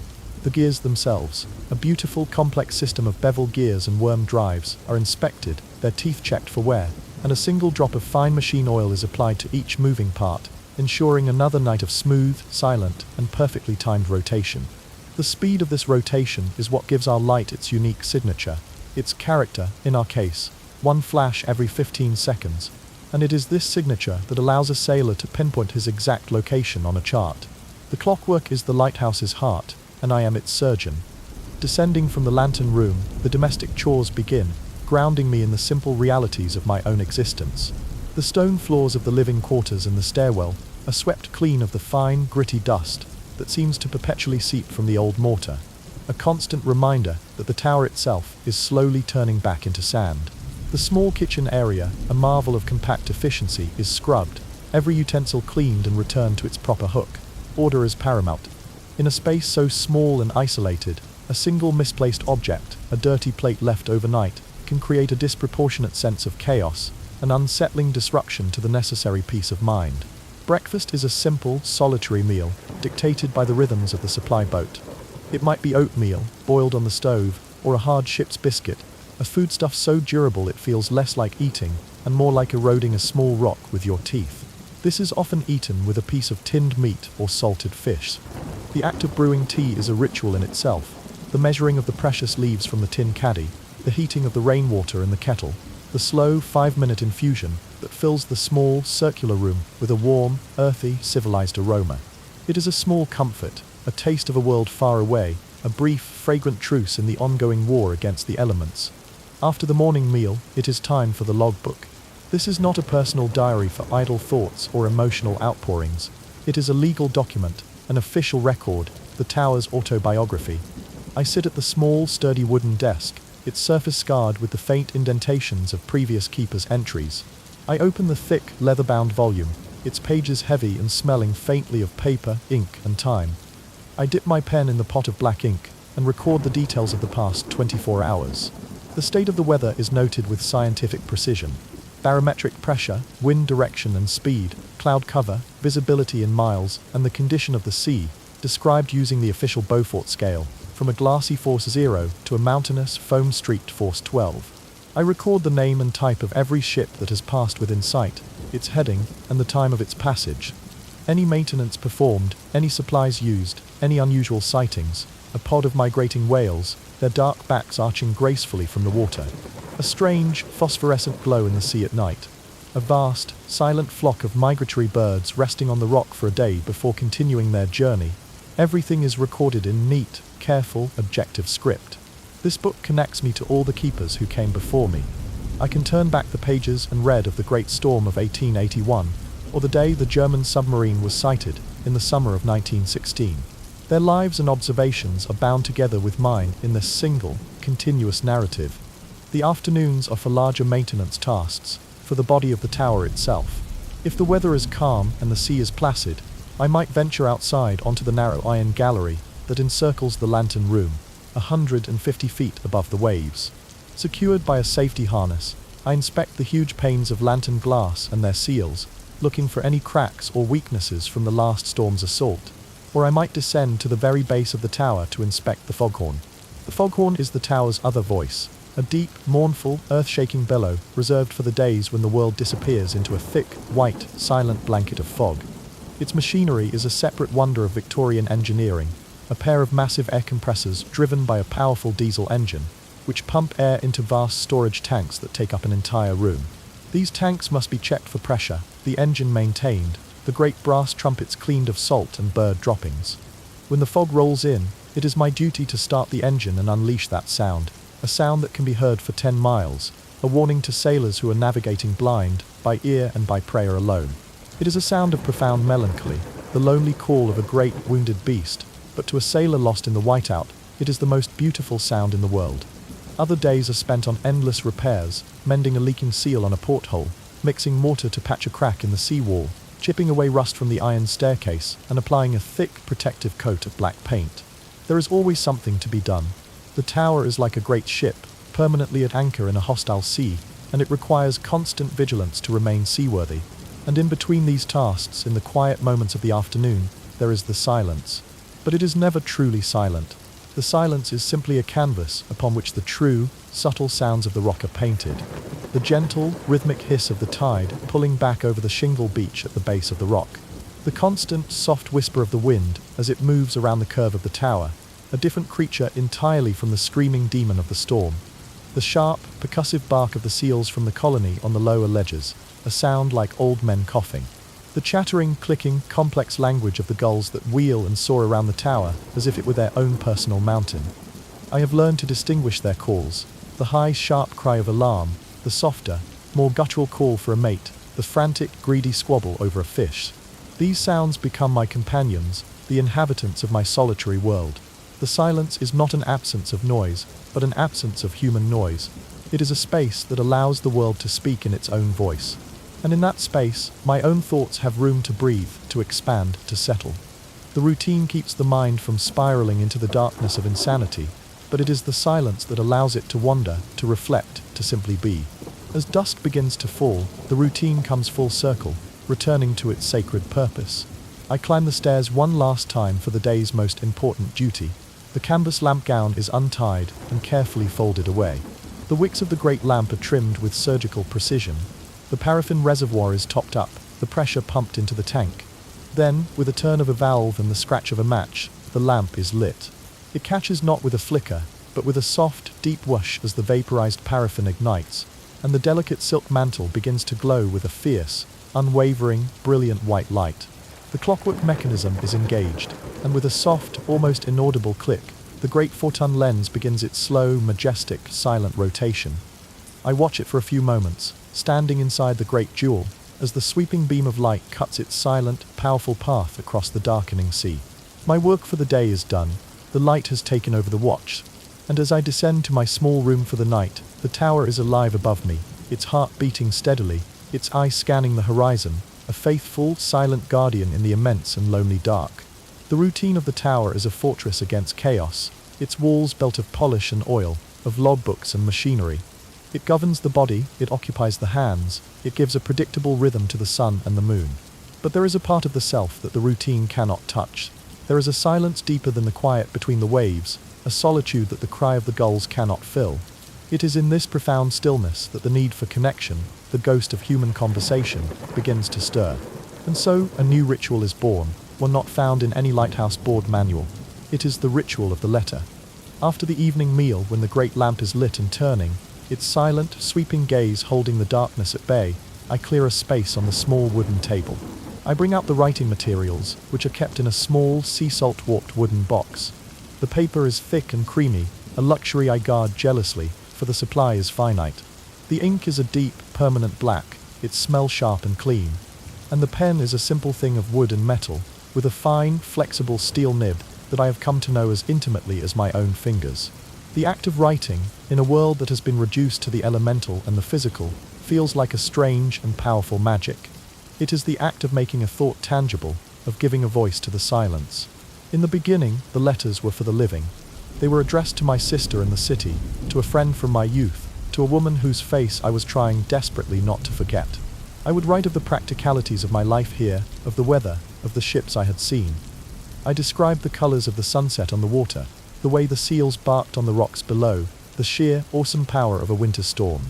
S1: The gears themselves, a beautiful complex system of bevel gears and worm drives, are inspected, their teeth checked for wear, and a single drop of fine machine oil is applied to each moving part, ensuring another night of smooth, silent, and perfectly timed rotation. The speed of this rotation is what gives our light its unique signature, its character, in our case, 1 flash every 15 seconds, and it is this signature that allows a sailor to pinpoint his exact location on a chart. The clockwork is the lighthouse's heart, and I am its surgeon. Descending from the lantern room, the domestic chores begin, grounding me in the simple realities of my own existence. The stone floors of the living quarters and the stairwell are swept clean of the fine, gritty dust that seems to perpetually seep from the old mortar, a constant reminder that the tower itself is slowly turning back into sand. The small kitchen area, a marvel of compact efficiency, is scrubbed, every utensil cleaned and returned to its proper hook. Order is paramount. In a space so small and isolated, a single misplaced object, a dirty plate left overnight, can create a disproportionate sense of chaos, an unsettling disruption to the necessary peace of mind. Breakfast is a simple, solitary meal, dictated by the rhythms of the supply boat. It might be oatmeal, boiled on the stove, or a hard ship's biscuit, a foodstuff so durable it feels less like eating, and more like eroding a small rock with your teeth. This is often eaten with a piece of tinned meat or salted fish. The act of brewing tea is a ritual in itself. The measuring of the precious leaves from the tin caddy, the heating of the rainwater in the kettle, the slow 5-minute infusion that fills the small, circular room with a warm, earthy, civilized aroma. It is a small comfort, a taste of a world far away, a brief, fragrant truce in the ongoing war against the elements. After the morning meal, it is time for the logbook. This is not a personal diary for idle thoughts or emotional outpourings. It is a legal document, an official record, the tower's autobiography. I sit at the small, sturdy wooden desk, its surface scarred with the faint indentations of previous keepers' entries. I open the thick, leather-bound volume, its pages heavy and smelling faintly of paper, ink, and time. I dip my pen in the pot of black ink and record the details of the past 24 hours. The state of the weather is noted with scientific precision. Barometric pressure, wind direction and speed, cloud cover, visibility in miles, and the condition of the sea, described using the official Beaufort scale, from a glassy force 0 to a mountainous, foam-streaked force 12. I record the name and type of every ship that has passed within sight, its heading, and the time of its passage. Any maintenance performed, any supplies used, any unusual sightings, a pod of migrating whales, their dark backs arching gracefully from the water. A strange, phosphorescent glow in the sea at night. A vast, silent flock of migratory birds resting on the rock for a day before continuing their journey. Everything is recorded in neat, careful, objective script. This book connects me to all the keepers who came before me. I can turn back the pages and read of the Great Storm of 1881, or the day the German submarine was sighted, in the summer of 1916. Their lives and observations are bound together with mine in this single, continuous narrative. The afternoons are for larger maintenance tasks, for the body of the tower itself. If the weather is calm and the sea is placid, I might venture outside onto the narrow iron gallery that encircles the lantern room, 150 feet above the waves. Secured by a safety harness, I inspect the huge panes of lantern glass and their seals, looking for any cracks or weaknesses from the last storm's assault. Or I might descend to the very base of the tower to inspect the foghorn. The foghorn is the tower's other voice, a deep, mournful, earth-shaking bellow reserved for the days when the world disappears into a thick, white, silent blanket of fog. Its machinery is a separate wonder of Victorian engineering, a pair of massive air compressors driven by a powerful diesel engine, which pump air into vast storage tanks that take up an entire room. These tanks must be checked for pressure, the engine maintained, the great brass trumpets cleaned of salt and bird droppings. When the fog rolls in, it is my duty to start the engine and unleash that sound, a sound that can be heard for 10 miles, a warning to sailors who are navigating blind, by ear and by prayer alone. It is a sound of profound melancholy, the lonely call of a great, wounded beast, but to a sailor lost in the whiteout, it is the most beautiful sound in the world. Other days are spent on endless repairs, mending a leaking seal on a porthole, mixing mortar to patch a crack in the seawall, chipping away rust from the iron staircase, and applying a thick, protective coat of black paint. There is always something to be done. The tower is like a great ship, permanently at anchor in a hostile sea, and it requires constant vigilance to remain seaworthy. And in between these tasks, in the quiet moments of the afternoon, there is the silence. But it is never truly silent. The silence is simply a canvas upon which the true, subtle sounds of the rock are painted. The gentle, rhythmic hiss of the tide pulling back over the shingle beach at the base of the rock. The constant, soft whisper of the wind as it moves around the curve of the tower, a different creature entirely from the screaming demon of the storm. The sharp, percussive bark of the seals from the colony on the lower ledges, a sound like old men coughing. The chattering, clicking, complex language of the gulls that wheel and soar around the tower as if it were their own personal mountain. I have learned to distinguish their calls, the high, sharp cry of alarm, the softer, more guttural call for a mate, the frantic, greedy squabble over a fish. These sounds become my companions, the inhabitants of my solitary world. The silence is not an absence of noise, but an absence of human noise. It is a space that allows the world to speak in its own voice. And in that space, my own thoughts have room to breathe, to expand, to settle. The routine keeps the mind from spiraling into the darkness of insanity, but it is the silence that allows it to wander, to reflect, to simply be. As dusk begins to fall, the routine comes full circle, returning to its sacred purpose. I climb the stairs one last time for the day's most important duty. The canvas lamp gown is untied and carefully folded away. The wicks of the great lamp are trimmed with surgical precision. The paraffin reservoir is topped up, the pressure pumped into the tank. Then, with a turn of a valve and the scratch of a match, the lamp is lit. It catches not with a flicker, but with a soft, deep whoosh as the vaporized paraffin ignites, and the delicate silk mantle begins to glow with a fierce, unwavering, brilliant white light. The clockwork mechanism is engaged, and with a soft, almost inaudible click, the great 4-ton lens begins its slow, majestic, silent rotation. I watch it for a few moments, standing inside the great jewel, as the sweeping beam of light cuts its silent, powerful path across the darkening sea. My work for the day is done, the light has taken over the watch, and as I descend to my small room for the night, the tower is alive above me, its heart beating steadily, its eyes scanning the horizon, a faithful, silent guardian in the immense and lonely dark. The routine of the tower is a fortress against chaos, its walls built of polish and oil, of logbooks and machinery. It governs the body, it occupies the hands, it gives a predictable rhythm to the sun and the moon. But there is a part of the self that the routine cannot touch. There is a silence deeper than the quiet between the waves, a solitude that the cry of the gulls cannot fill. It is in this profound stillness that the need for connection, the ghost of human conversation, begins to stir. And so, a new ritual is born, one not found in any lighthouse board manual. It is the ritual of the letter. After the evening meal, when the great lamp is lit and turning, its silent, sweeping gaze holding the darkness at bay, I clear a space on the small wooden table. I bring out the writing materials, which are kept in a small, sea salt warped wooden box. The paper is thick and creamy, a luxury I guard jealously, for the supply is finite. The ink is a deep, permanent black, it smells sharp and clean. And the pen is a simple thing of wood and metal, with a fine, flexible steel nib that I have come to know as intimately as my own fingers. The act of writing, in a world that has been reduced to the elemental and the physical, feels like a strange and powerful magic. It is the act of making a thought tangible, of giving a voice to the silence. In the beginning, the letters were for the living. They were addressed to my sister in the city, to a friend from my youth, to a woman whose face I was trying desperately not to forget. I would write of the practicalities of my life here, of the weather, of the ships I had seen. I described the colors of the sunset on the water, the way the seals barked on the rocks below, the sheer, awesome power of a winter storm.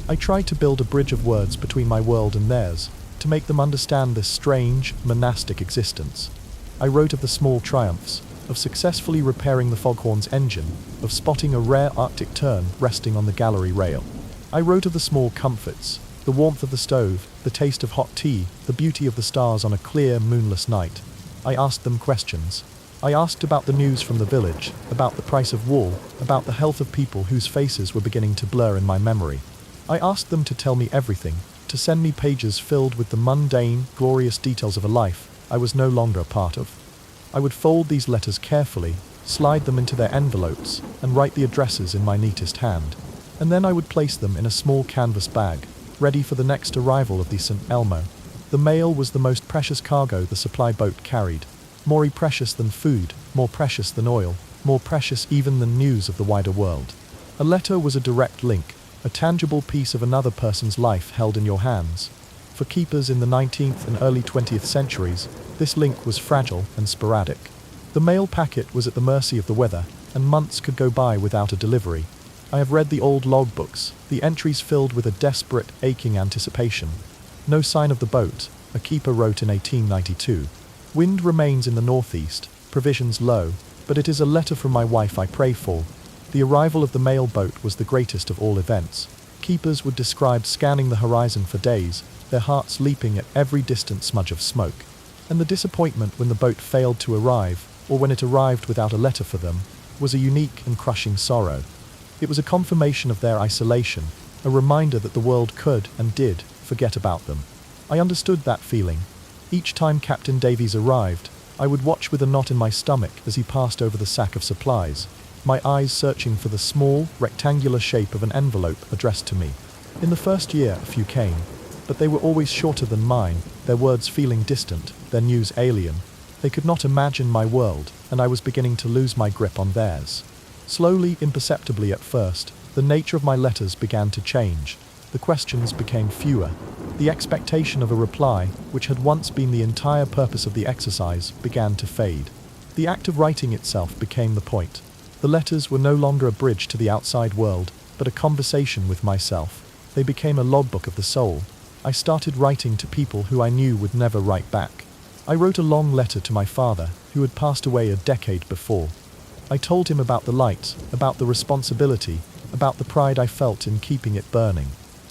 S1: I tried to build a bridge of words between my world and theirs, to make them understand this strange, monastic existence. I wrote of the small triumphs, of successfully repairing the foghorn's engine, of spotting a rare Arctic tern resting on the gallery rail. I wrote of the small comforts, the warmth of the stove, the taste of hot tea, the beauty of the stars on a clear, moonless night. I asked them questions. I asked about the news from the village, about the price of wool, about the health of people whose faces were beginning to blur in my memory. I asked them to tell me everything, to send me pages filled with the mundane, glorious details of a life I was no longer a part of. I would fold these letters carefully, slide them into their envelopes, and write the addresses in my neatest hand. And then I would place them in a small canvas bag, ready for the next arrival of the St. Elmo. The mail was the most precious cargo the supply boat carried, more precious than food, more precious than oil, more precious even than news of the wider world. A letter was a direct link, a tangible piece of another person's life held in your hands. For keepers in the 19th and early 20th centuries, this link was fragile and sporadic. The mail packet was at the mercy of the weather, and months could go by without a delivery. I have read the old logbooks, the entries filled with a desperate, aching anticipation. No sign of the boat, a keeper wrote in 1892. Wind remains in the northeast, provisions low, but it is a letter from my wife I pray for. The arrival of the mail boat was the greatest of all events. Keepers would describe scanning the horizon for days, their hearts leaping at every distant smudge of smoke. And the disappointment when the boat failed to arrive, or when it arrived without a letter for them, was a unique and crushing sorrow. It was a confirmation of their isolation, a reminder that the world could, and did, forget about them. I understood that feeling. Each time Captain Davies arrived, I would watch with a knot in my stomach as he passed over the sack of supplies, my eyes searching for the small, rectangular shape of an envelope addressed to me. In the first year, a few came, but they were always shorter than mine, their words feeling distant, their news alien. They could not imagine my world, and I was beginning to lose my grip on theirs. Slowly, imperceptibly at first, the nature of my letters began to change. The questions became fewer. The expectation of a reply, which had once been the entire purpose of the exercise, began to fade. The act of writing itself became the point. The letters were no longer a bridge to the outside world, but a conversation with myself. They became a logbook of the soul. I started writing to people who I knew would never write back. I wrote a long letter to my father, who had passed away a decade before. I told him about the light, about the responsibility, about the pride I felt in keeping it burning.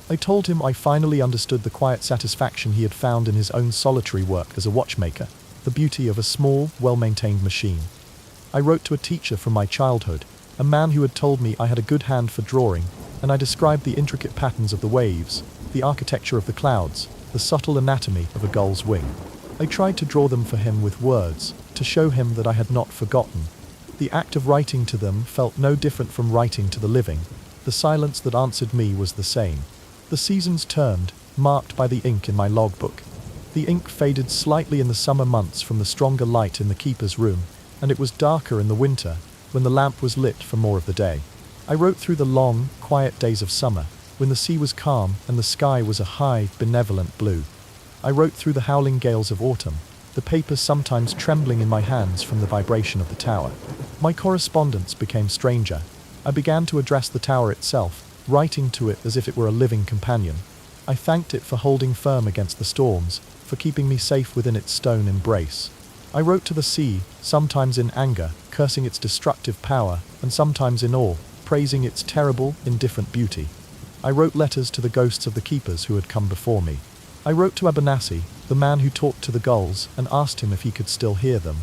S1: I told him I finally understood the quiet satisfaction he had found in his own solitary work as a watchmaker, the beauty of a small, well-maintained machine. I wrote to a teacher from my childhood, a man who had told me I had a good hand for drawing, and I described the intricate patterns of the waves, the architecture of the clouds, the subtle anatomy of a gull's wing. I tried to draw them for him with words, to show him that I had not forgotten. The act of writing to them felt no different from writing to the living. The silence that answered me was the same. The seasons turned, marked by the ink in my logbook. The ink faded slightly in the summer months from the stronger light in the keeper's room, and it was darker in the winter, when the lamp was lit for more of the day. I wrote through the long, quiet days of summer, when the sea was calm and the sky was a high, benevolent blue. I wrote through the howling gales of autumn, the paper sometimes trembling in my hands from the vibration of the tower. My correspondence became stranger. I began to address the tower itself, writing to it as if it were a living companion. I thanked it for holding firm against the storms, for keeping me safe within its stone embrace. I wrote to the sea, sometimes in anger, cursing its destructive power, and sometimes in awe, praising its terrible, indifferent beauty. I wrote letters to the ghosts of the keepers who had come before me. I wrote to Abernathy, the man who talked to the gulls, and asked him if he could still hear them.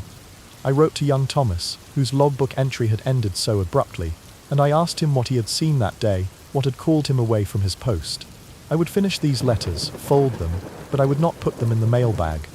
S1: I wrote to young Thomas, whose logbook entry had ended so abruptly, and I asked him what he had seen that day, what had called him away from his post. I would finish these letters, fold them, but I would not put them in the mailbag.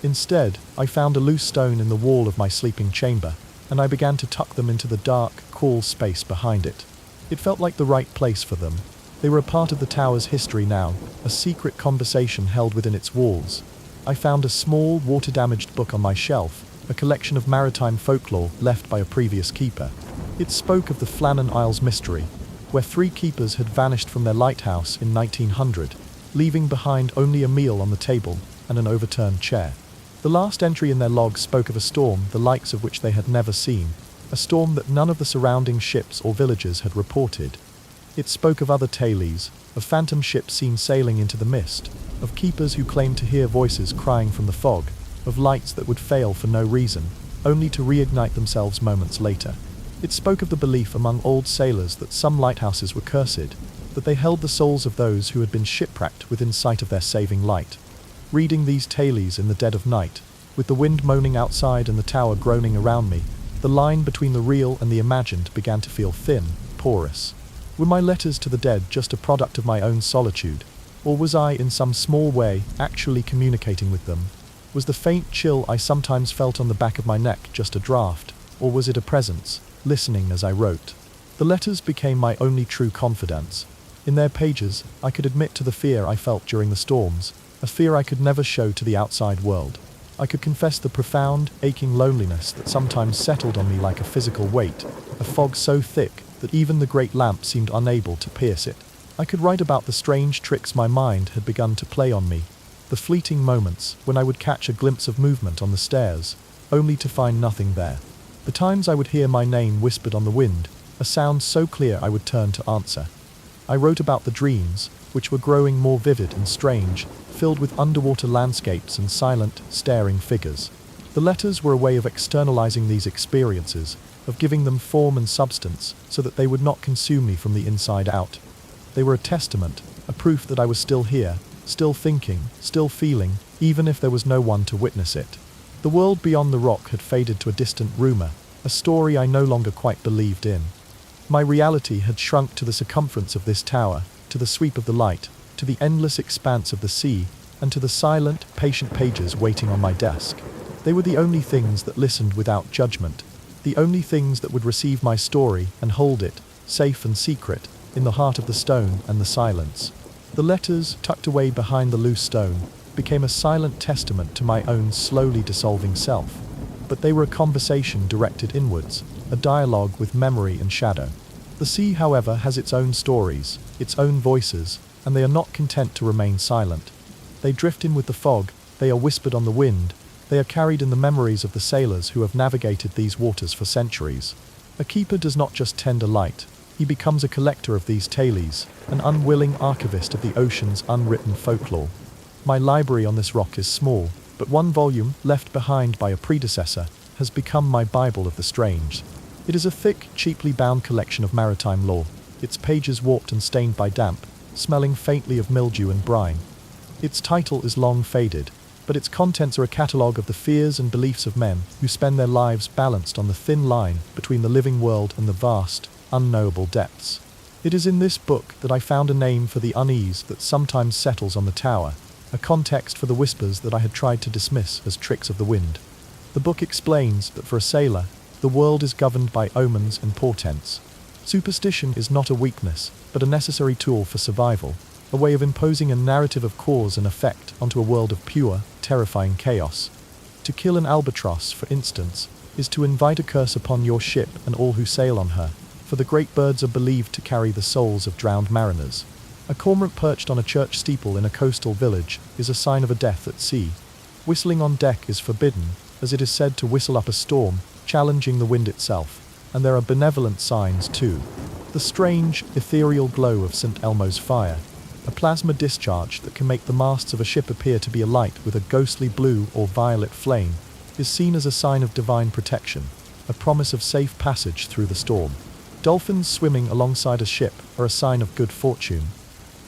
S1: Instead, I found a loose stone in the wall of my sleeping chamber, and I began to tuck them into the dark, cool space behind it. It felt like the right place for them. They were a part of the tower's history now, a secret conversation held within its walls. I found a small, water-damaged book on my shelf, a collection of maritime folklore left by a previous keeper. It spoke of the Flannan Isles mystery, where 3 keepers had vanished from their lighthouse in 1900, leaving behind only a meal on the table and an overturned chair. The last entry in their log spoke of a storm the likes of which they had never seen, a storm that none of the surrounding ships or villages had reported. It spoke of other tailies, of phantom ships seen sailing into the mist, of keepers who claimed to hear voices crying from the fog, of lights that would fail for no reason, only to reignite themselves moments later. It spoke of the belief among old sailors that some lighthouses were cursed, that they held the souls of those who had been shipwrecked within sight of their saving light. Reading these tailies in the dead of night, with the wind moaning outside and the tower groaning around me, the line between the real and the imagined began to feel thin, porous. Were my letters to the dead just a product of my own solitude, or was I, in some small way, actually communicating with them? Was the faint chill I sometimes felt on the back of my neck just a draft, or was it a presence, listening as I wrote? The letters became my only true confidants. In their pages, I could admit to the fear I felt during the storms, a fear I could never show to the outside world. I could confess the profound, aching loneliness that sometimes settled on me like a physical weight, a fog so thick that even the great lamp seemed unable to pierce it. I could write about the strange tricks my mind had begun to play on me, the fleeting moments when I would catch a glimpse of movement on the stairs, only to find nothing there. The times I would hear my name whispered on the wind, a sound so clear I would turn to answer. I wrote about the dreams, which were growing more vivid and strange, filled with underwater landscapes and silent, staring figures. The letters were a way of externalizing these experiences, of giving them form and substance, so that they would not consume me from the inside out. They were a testament, a proof that I was still here, still thinking, still feeling, even if there was no one to witness it. The world beyond the rock had faded to a distant rumor, a story I no longer quite believed in. My reality had shrunk to the circumference of this tower, to the sweep of the light, to the endless expanse of the sea, and to the silent, patient pages waiting on my desk. They were the only things that listened without judgment, the only things that would receive my story and hold it, safe and secret, in the heart of the stone and the silence. The letters, tucked away behind the loose stone, became a silent testament to my own slowly dissolving self. But they were a conversation directed inwards, a dialogue with memory and shadow. The sea, however, has its own stories, its own voices, and they are not content to remain silent. They drift in with the fog, they are whispered on the wind, they are carried in the memories of the sailors who have navigated these waters for centuries. A keeper does not just tend a light, he becomes a collector of these tailies, an unwilling archivist of the ocean's unwritten folklore. My library on this rock is small, but one volume, left behind by a predecessor, has become my Bible of the strange. It is a thick, cheaply bound collection of maritime lore, its pages warped and stained by damp, smelling faintly of mildew and brine. Its title is long faded, but its contents are a catalogue of the fears and beliefs of men who spend their lives balanced on the thin line between the living world and the vast, unknowable depths. It is in this book that I found a name for the unease that sometimes settles on the tower, a context for the whispers that I had tried to dismiss as tricks of the wind. The book explains that for a sailor, the world is governed by omens and portents. Superstition is not a weakness, but a necessary tool for survival. a way of imposing a narrative of cause and effect onto a world of pure, terrifying chaos. To kill an albatross, for instance, is to invite a curse upon your ship and all who sail on her, for the great birds are believed to carry the souls of drowned mariners. A cormorant perched on a church steeple in a coastal village is a sign of a death at sea. Whistling on deck is forbidden, as it is said to whistle up a storm, challenging the wind itself, and there are benevolent signs too. The strange, ethereal glow of St. Elmo's fire, a plasma discharge that can make the masts of a ship appear to be alight with a ghostly blue or violet flame, is seen as a sign of divine protection, a promise of safe passage through the storm. Dolphins swimming alongside a ship are a sign of good fortune.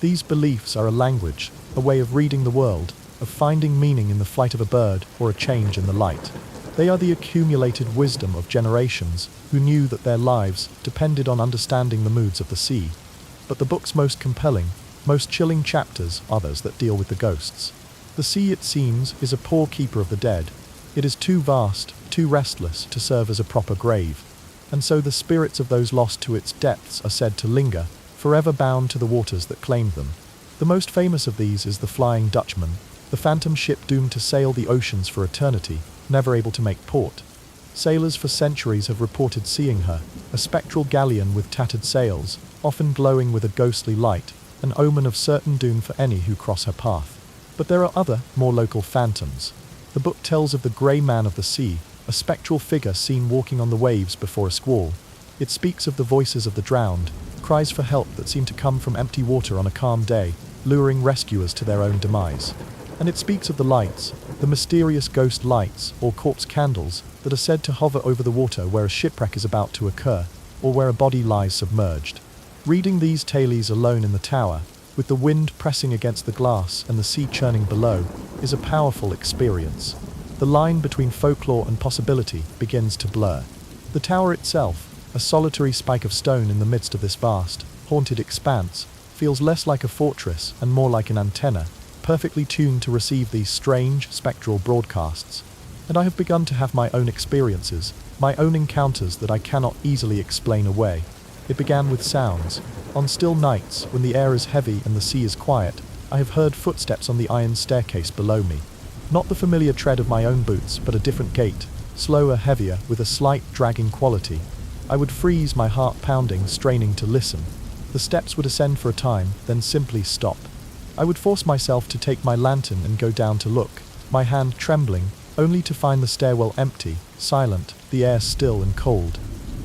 S1: These beliefs are a language, a way of reading the world, of finding meaning in the flight of a bird or a change in the light. They are the accumulated wisdom of generations who knew that their lives depended on understanding the moods of the sea. But the book's most compelling, most chilling chapters are those that deal with the ghosts. The sea, it seems, is a poor keeper of the dead. It is too vast, too restless to serve as a proper grave. And so the spirits of those lost to its depths are said to linger, forever bound to the waters that claimed them. The most famous of these is the Flying Dutchman, the phantom ship doomed to sail the oceans for eternity, never able to make port. Sailors for centuries have reported seeing her, a spectral galleon with tattered sails, often glowing with a ghostly light, an omen of certain doom for any who cross her path. But there are other, more local phantoms. The book tells of the grey man of the sea, a spectral figure seen walking on the waves before a squall. It speaks of the voices of the drowned, cries for help that seem to come from empty water on a calm day, luring rescuers to their own demise. And it speaks of the lights, the mysterious ghost lights or corpse candles that are said to hover over the water where a shipwreck is about to occur, or where a body lies submerged. Reading these tales alone in the tower, with the wind pressing against the glass and the sea churning below, is a powerful experience. The line between folklore and possibility begins to blur. The tower itself, a solitary spike of stone in the midst of this vast, haunted expanse, feels less like a fortress and more like an antenna, perfectly tuned to receive these strange, spectral broadcasts. And I have begun to have my own experiences, my own encounters that I cannot easily explain away. It began with sounds. On still nights, when the air is heavy and the sea is quiet, I have heard footsteps on the iron staircase below me. Not the familiar tread of my own boots, but a different gait, slower, heavier, with a slight dragging quality. I would freeze, my heart pounding, straining to listen. The steps would ascend for a time, then simply stop. I would force myself to take my lantern and go down to look, my hand trembling, only to find the stairwell empty, silent, the air still and cold.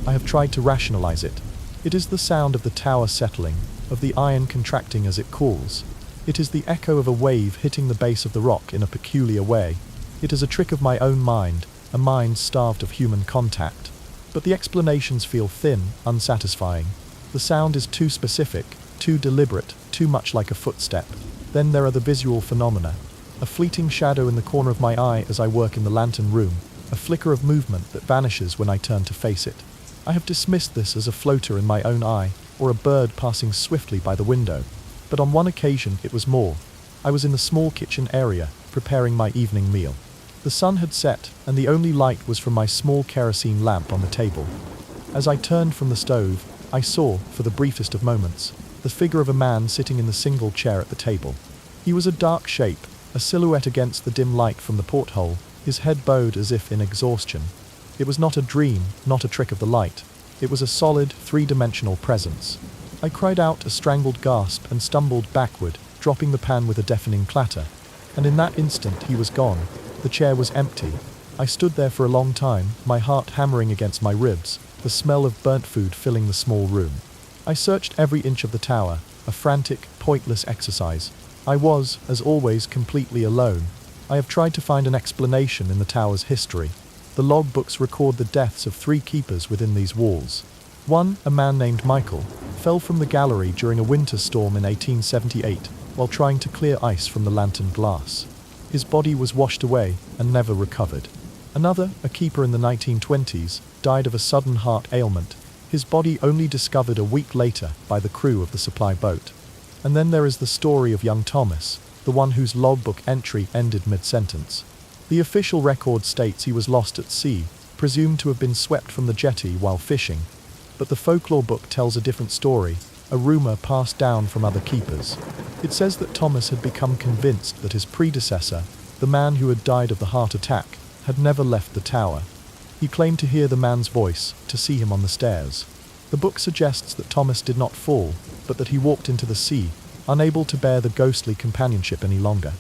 S1: I have tried to rationalize it. It is the sound of the tower settling, of the iron contracting as it cools. It is the echo of a wave hitting the base of the rock in a peculiar way. It is a trick of my own mind, a mind starved of human contact. But the explanations feel thin, unsatisfying. The sound is too specific, too deliberate, too much like a footstep. Then there are the visual phenomena. A fleeting shadow in the corner of my eye as I work in the lantern room, a flicker of movement that vanishes when I turn to face it. I have dismissed this as a floater in my own eye, or a bird passing swiftly by the window. But on one occasion it was more. I was in the small kitchen area, preparing my evening meal. The sun had set, and the only light was from my small kerosene lamp on the table. As I turned from the stove, I saw, for the briefest of moments, the figure of a man sitting in the single chair at the table. He was a dark shape, a silhouette against the dim light from the porthole, his head bowed as if in exhaustion. It was not a dream, not a trick of the light. It was a solid, three-dimensional presence. I cried out a strangled gasp and stumbled backward, dropping the pan with a deafening clatter. And in that instant he was gone. The chair was empty. I stood there for a long time, my heart hammering against my ribs, the smell of burnt food filling the small room. I searched every inch of the tower, a frantic, pointless exercise. I was, as always, completely alone. I have tried to find an explanation in the tower's history. The logbooks record the deaths of 3 keepers within these walls. One, a man named Michael, fell from the gallery during a winter storm in 1878 while trying to clear ice from the lantern glass. His body was washed away and never recovered. Another, a keeper in the 1920s, died of a sudden heart ailment, his body only discovered a week later by the crew of the supply boat. And then there is the story of young Thomas, the one whose logbook entry ended mid-sentence. The official record states he was lost at sea, presumed to have been swept from the jetty while fishing. But the folklore book tells a different story. a rumor passed down from other keepers. It says that Thomas had become convinced that his predecessor, the man who had died of the heart attack, had never left the tower. He claimed to hear the man's voice, to see him on the stairs. The book suggests that Thomas did not fall, but that he walked into the sea, unable to bear the ghostly companionship any longer.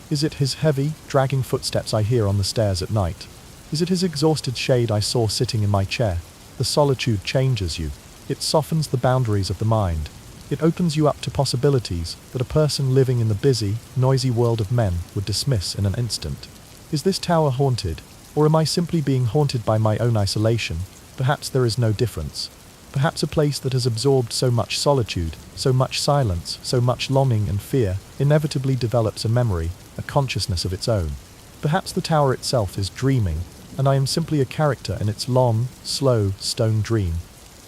S1: Is it his heavy, dragging footsteps I hear on the stairs at night? Is it his exhausted shade I saw sitting in my chair? The solitude changes you. It softens the boundaries of the mind. It opens you up to possibilities that a person living in the busy, noisy world of men would dismiss in an instant. Is this tower haunted, or am I simply being haunted by my own isolation? Perhaps there is no difference. Perhaps a place that has absorbed so much solitude, so much silence, so much longing and fear, inevitably develops a memory, a consciousness of its own. Perhaps the tower itself is dreaming, and I am simply a character in its long, slow, stone dream.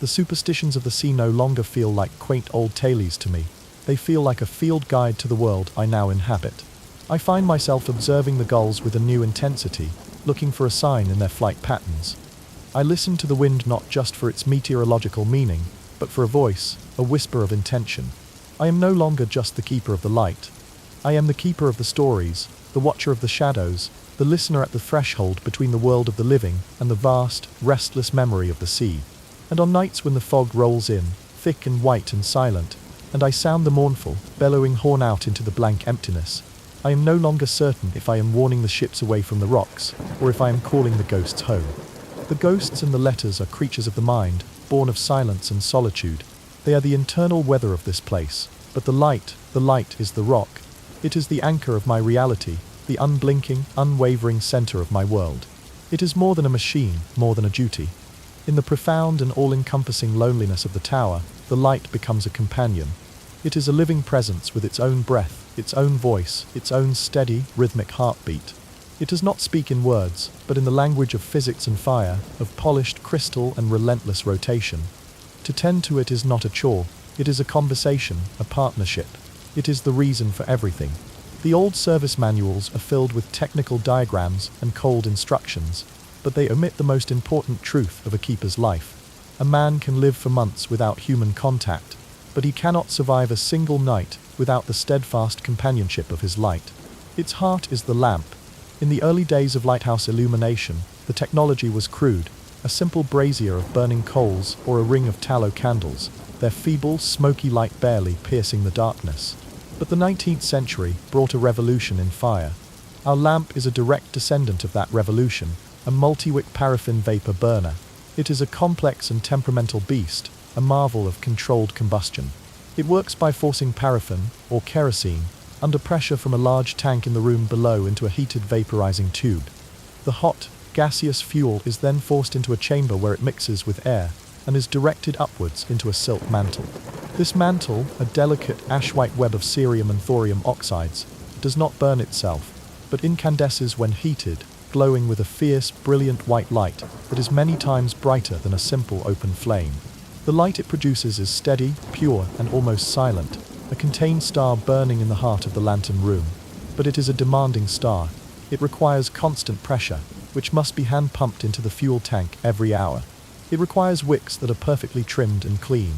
S1: The superstitions of the sea no longer feel like quaint old tales to me. They feel like a field guide to the world I now inhabit. I find myself observing the gulls with a new intensity, looking for a sign in their flight patterns. I listen to the wind not just for its meteorological meaning, but for a voice, a whisper of intention. I am no longer just the keeper of the light. I am the keeper of the stories, the watcher of the shadows, the listener at the threshold between the world of the living and the vast, restless memory of the sea. And on nights when the fog rolls in, thick and white and silent, and I sound the mournful, bellowing horn out into the blank emptiness, I am no longer certain if I am warning the ships away from the rocks, or if I am calling the ghosts home. The ghosts and the letters are creatures of the mind, born of silence and solitude. They are the internal weather of this place, but the light is the rock. It is the anchor of my reality, the unblinking, unwavering center of my world. It is more than a machine, more than a duty. In the profound and all-encompassing loneliness of the tower, the light becomes a companion. It is a living presence with its own breath, its own voice, its own steady, rhythmic heartbeat. It does not speak in words, but in the language of physics and fire, of polished crystal and relentless rotation. To tend to it is not a chore, it is a conversation, a partnership. It is the reason for everything. The old service manuals are filled with technical diagrams and cold instructions, but they omit the most important truth of a keeper's life. A man can live for months without human contact, but he cannot survive a single night without the steadfast companionship of his light. Its heart is the lamp. In the early days of lighthouse illumination, the technology was crude, a simple brazier of burning coals or a ring of tallow candles, their feeble, smoky light barely piercing the darkness. But the 19th century brought a revolution in fire. Our lamp is a direct descendant of that revolution, a multi-wick paraffin vapor burner. It is a complex and temperamental beast, a marvel of controlled combustion. It works by forcing paraffin, or kerosene, under pressure from a large tank in the room below into a heated vaporizing tube. The hot, gaseous fuel is then forced into a chamber where it mixes with air and is directed upwards into a silk mantle. This mantle, a delicate ash-white web of cerium and thorium oxides, does not burn itself, but incandesces when heated, glowing with a fierce, brilliant white light that is many times brighter than a simple open flame. The light it produces is steady, pure, and almost silent, a contained star burning in the heart of the lantern room. But it is a demanding star. It requires constant pressure, which must be hand-pumped into the fuel tank every hour. It requires wicks that are perfectly trimmed and clean.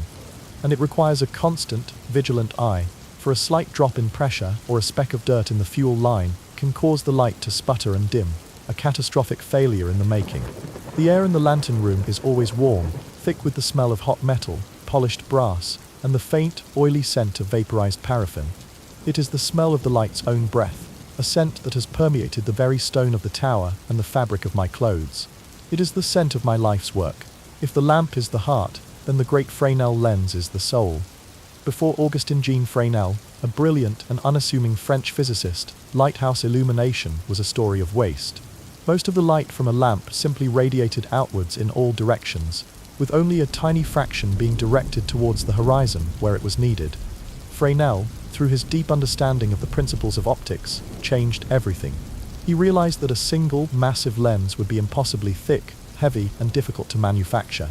S1: And it requires a constant, vigilant eye, for a slight drop in pressure or a speck of dirt in the fuel line can cause the light to sputter and dim, a catastrophic failure in the making. The air in the lantern room is always warm, thick with the smell of hot metal, polished brass, and the faint, oily scent of vaporized paraffin. It is the smell of the light's own breath, a scent that has permeated the very stone of the tower and the fabric of my clothes. It is the scent of my life's work. If the lamp is the heart, then the great Fresnel lens is the soul. Before Augustin-Jean Fresnel, a brilliant and unassuming French physicist, lighthouse illumination was a story of waste. Most of the light from a lamp simply radiated outwards in all directions, with only a tiny fraction being directed towards the horizon where it was needed. Fresnel, through his deep understanding of the principles of optics, changed everything. He realized that a single, massive lens would be impossibly thick, heavy, and difficult to manufacture.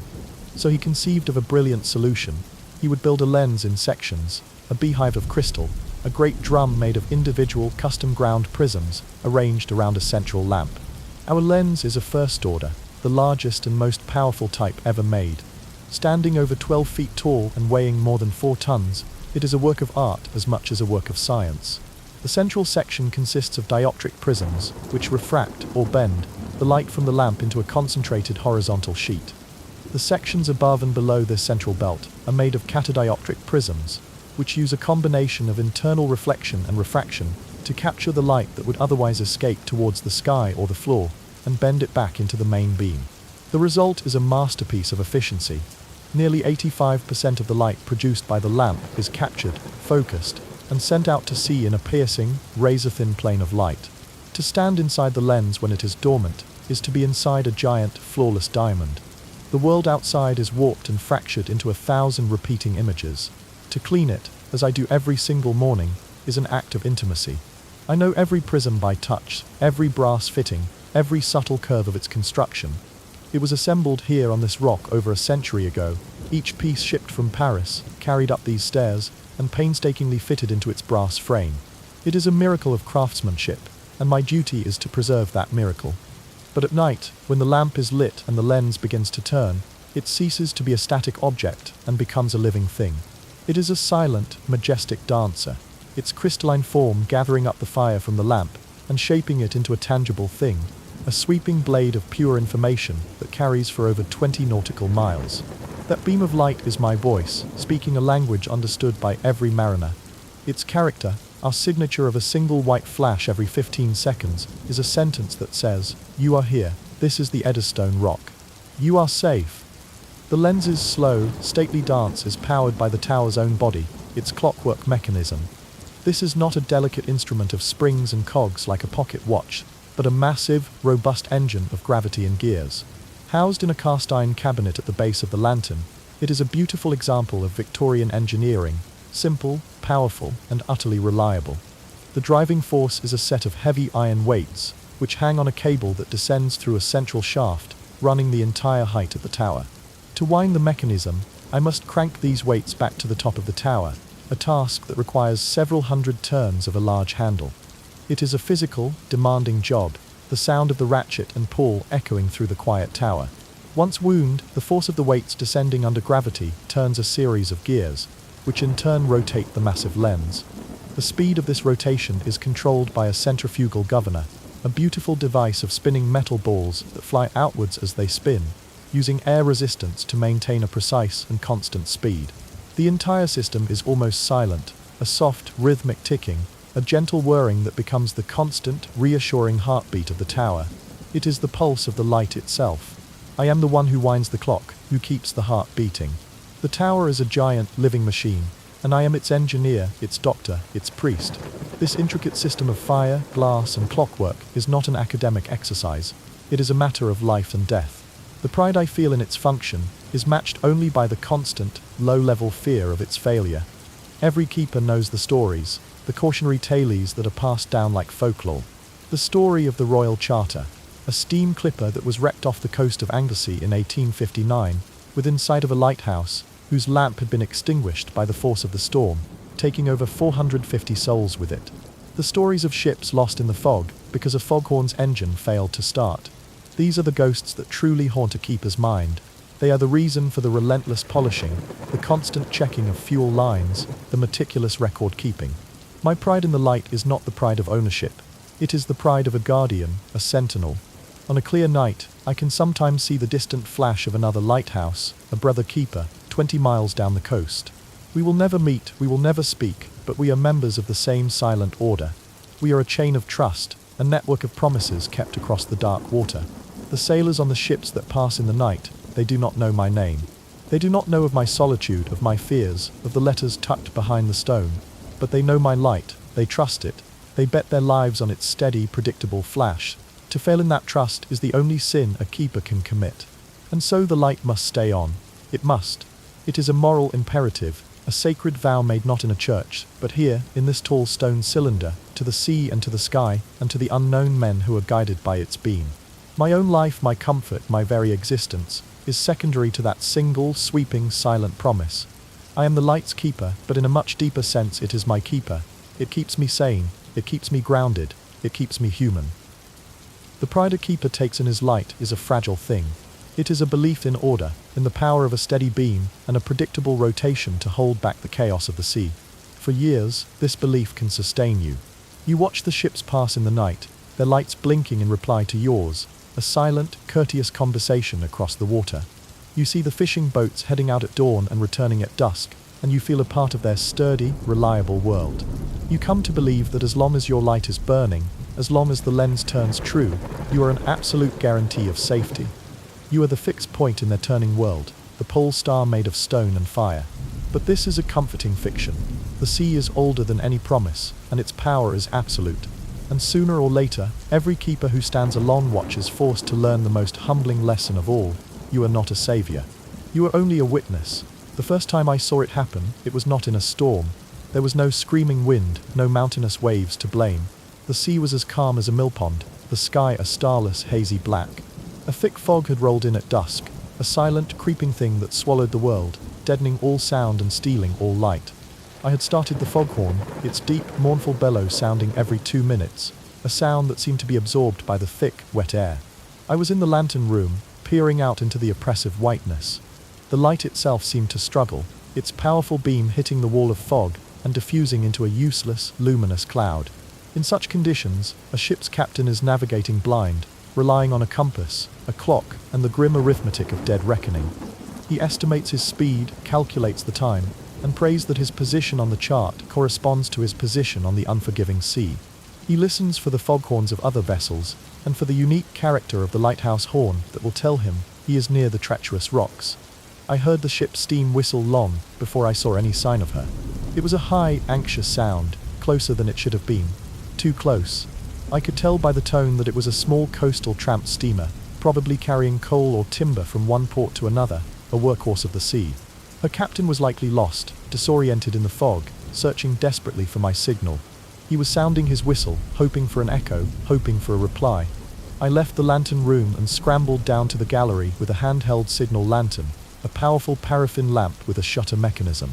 S1: So he conceived of a brilliant solution. He would build a lens in sections, a beehive of crystal, a great drum made of individual, custom-ground prisms arranged around a central lamp. Our lens is a first order, the largest and most powerful type ever made. Standing over 12 feet tall and weighing more than 4 tons, it is a work of art as much as a work of science. The central section consists of dioptric prisms, which refract, or bend, the light from the lamp into a concentrated horizontal sheet. The sections above and below this central belt are made of catadioptric prisms, which use a combination of internal reflection and refraction to capture the light that would otherwise escape towards the sky or the floor and bend it back into the main beam. The result is a masterpiece of efficiency. Nearly 85% of the light produced by the lamp is captured, focused, and sent out to sea in a piercing, razor-thin plane of light. To stand inside the lens when it is dormant is to be inside a giant, flawless diamond. The world outside is warped and fractured into 1,000 repeating images. To clean it, as I do every single morning, is an act of intimacy. I know every prism by touch, every brass fitting, every subtle curve of its construction. It was assembled here on this rock over a century ago, each piece shipped from Paris, carried up these stairs, and painstakingly fitted into its brass frame. It is a miracle of craftsmanship, and my duty is to preserve that miracle. But at night, when the lamp is lit and the lens begins to turn, it ceases to be a static object and becomes a living thing. It is a silent, majestic dancer, its crystalline form gathering up the fire from the lamp and shaping it into a tangible thing, a sweeping blade of pure information that carries for over 20 nautical miles. That beam of light is my voice, speaking a language understood by every mariner. Its character, our signature of a single white flash every 15 seconds, is a sentence that says, "You are here, this is the Eddystone Rock. You are safe." The lens's slow, stately dance is powered by the tower's own body, its clockwork mechanism. This is not a delicate instrument of springs and cogs like a pocket watch, but a massive, robust engine of gravity and gears. Housed in a cast-iron cabinet at the base of the lantern, it is a beautiful example of Victorian engineering, simple, powerful, and utterly reliable. The driving force is a set of heavy iron weights, which hang on a cable that descends through a central shaft, running the entire height of the tower. To wind the mechanism, I must crank these weights back to the top of the tower, a task that requires several hundred turns of a large handle. It is a physical, demanding job, the sound of the ratchet and pull echoing through the quiet tower. Once wound, the force of the weights descending under gravity turns a series of gears, which in turn rotate the massive lens. The speed of this rotation is controlled by a centrifugal governor, a beautiful device of spinning metal balls that fly outwards as they spin, using air resistance to maintain a precise and constant speed. The entire system is almost silent, a soft, rhythmic ticking, a gentle whirring that becomes the constant, reassuring heartbeat of the tower. It is the pulse of the light itself. I am the one who winds the clock, who keeps the heart beating. The tower is a giant, living machine, and I am its engineer, its doctor, its priest. This intricate system of fire, glass, and clockwork is not an academic exercise. It is a matter of life and death. The pride I feel in its function is matched only by the constant, low-level fear of its failure. Every keeper knows the stories, the cautionary tales that are passed down like folklore. The story of the Royal Charter, a steam clipper that was wrecked off the coast of Anglesey in 1859, within sight of a lighthouse, whose lamp had been extinguished by the force of the storm, taking over 450 souls with it. The stories of ships lost in the fog because a foghorn's engine failed to start. These are the ghosts that truly haunt a keeper's mind. They are the reason for the relentless polishing, the constant checking of fuel lines, the meticulous record keeping. My pride in the light is not the pride of ownership. It is the pride of a guardian, a sentinel. On a clear night, I can sometimes see the distant flash of another lighthouse, a brother keeper, 20 miles down the coast. We will never meet, we will never speak, but we are members of the same silent order. We are a chain of trust, a network of promises kept across the dark water. The sailors on the ships that pass in the night, they do not know my name. They do not know of my solitude, of my fears, of the letters tucked behind the stone. But they know my light, they trust it, they bet their lives on its steady, predictable flash. To fail in that trust is the only sin a keeper can commit. And so the light must stay on. It must. It is a moral imperative, a sacred vow made not in a church, but here, in this tall stone cylinder, to the sea and to the sky, and to the unknown men who are guided by its beam. My own life, my comfort, my very existence, is secondary to that single, sweeping, silent promise. I am the light's keeper, but in a much deeper sense it is my keeper. It keeps me sane, it keeps me grounded, it keeps me human. The pride a keeper takes in his light is a fragile thing. It is a belief in order, in the power of a steady beam and a predictable rotation to hold back the chaos of the sea. For years, this belief can sustain you. You watch the ships pass in the night, their lights blinking in reply to yours, a silent, courteous conversation across the water. You see the fishing boats heading out at dawn and returning at dusk, and you feel a part of their sturdy, reliable world. You come to believe that as long as your light is burning, as long as the lens turns true, you are an absolute guarantee of safety. You are the fixed point in their turning world, the pole star made of stone and fire. But this is a comforting fiction. The sea is older than any promise, and its power is absolute. And sooner or later, every keeper who stands along watch is forced to learn the most humbling lesson of all: you are not a savior. You are only a witness. The first time I saw it happen, it was not in a storm. There was no screaming wind, no mountainous waves to blame. The sea was as calm as a millpond, the sky a starless, hazy black. A thick fog had rolled in at dusk, a silent, creeping thing that swallowed the world, deadening all sound and stealing all light. I had started the foghorn, its deep, mournful bellow sounding every 2 minutes, a sound that seemed to be absorbed by the thick, wet air. I was in the lantern room, peering out into the oppressive whiteness. The light itself seemed to struggle, its powerful beam hitting the wall of fog and diffusing into a useless, luminous cloud. In such conditions, a ship's captain is navigating blind, relying on a compass, a clock, and the grim arithmetic of dead reckoning. He estimates his speed, calculates the time, and prays that his position on the chart corresponds to his position on the unforgiving sea. He listens for the foghorns of other vessels, and for the unique character of the lighthouse horn that will tell him he is near the treacherous rocks. I heard the ship's steam whistle long before I saw any sign of her. It was a high, anxious sound, closer than it should have been. Too close. I could tell by the tone that it was a small coastal tramp steamer, probably carrying coal or timber from one port to another, a workhorse of the sea. Her captain was likely lost, disoriented in the fog, searching desperately for my signal. He was sounding his whistle, hoping for an echo, hoping for a reply. I left the lantern room and scrambled down to the gallery with a handheld signal lantern, a powerful paraffin lamp with a shutter mechanism.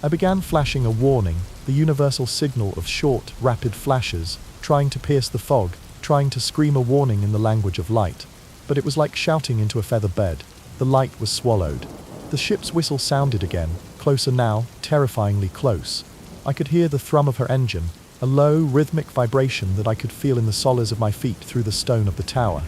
S1: I began flashing a warning, the universal signal of short, rapid flashes, trying to pierce the fog, trying to scream a warning in the language of light. But it was like shouting into a feather bed. The light was swallowed. The ship's whistle sounded again, closer now, terrifyingly close. I could hear the thrum of her engine, a low, rhythmic vibration that I could feel in the soles of my feet through the stone of the tower.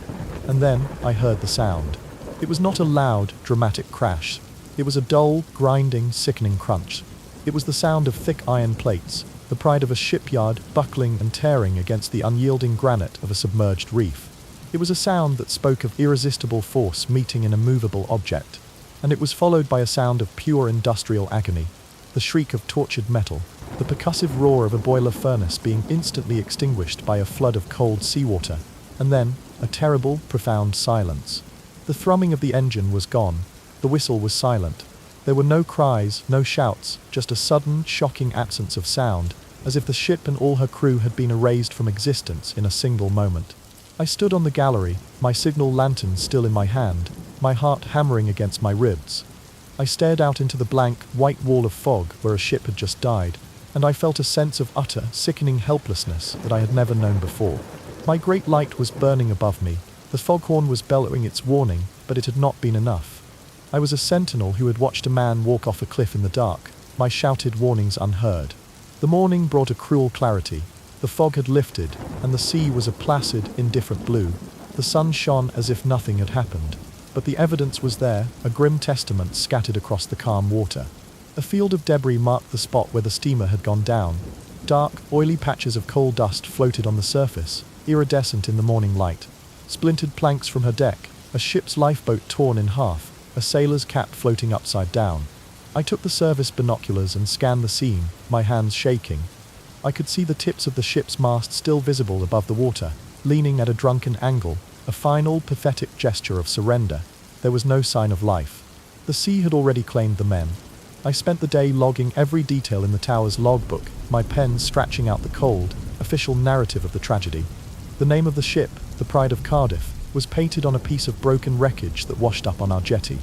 S1: And then I heard the sound. It was not a loud, dramatic crash. It was a dull, grinding, sickening crunch. It was the sound of thick iron plates, the pride of a shipyard buckling and tearing against the unyielding granite of a submerged reef. It was a sound that spoke of irresistible force meeting an immovable object. And it was followed by a sound of pure industrial agony, the shriek of tortured metal, the percussive roar of a boiler furnace being instantly extinguished by a flood of cold seawater, and then a terrible, profound silence. The thrumming of the engine was gone, the whistle was silent. There were no cries, no shouts, just a sudden, shocking absence of sound, as if the ship and all her crew had been erased from existence in a single moment. I stood on the gallery, my signal lantern still in my hand, my heart hammering against my ribs. I stared out into the blank, white wall of fog where a ship had just died, and I felt a sense of utter, sickening helplessness that I had never known before. My great light was burning above me, the foghorn was bellowing its warning, but it had not been enough. I was a sentinel who had watched a man walk off a cliff in the dark, my shouted warnings unheard. The morning brought a cruel clarity. The fog had lifted, and the sea was a placid, indifferent blue. The sun shone as if nothing had happened. But the evidence was there, a grim testament scattered across the calm water. A field of debris marked the spot where the steamer had gone down. Dark, oily patches of coal dust floated on the surface, iridescent in the morning light. Splintered planks from her deck, a ship's lifeboat torn in half, a sailor's cap floating upside down. I took the service binoculars and scanned the scene, my hands shaking. I could see the tips of the ship's mast still visible above the water, leaning at a drunken angle, a final, pathetic gesture of surrender. There was no sign of life. The sea had already claimed the men. I spent the day logging every detail in the tower's logbook, my pen scratching out the cold, official narrative of the tragedy. The name of the ship, the Pride of Cardiff, was painted on a piece of broken wreckage that washed up on our jetty.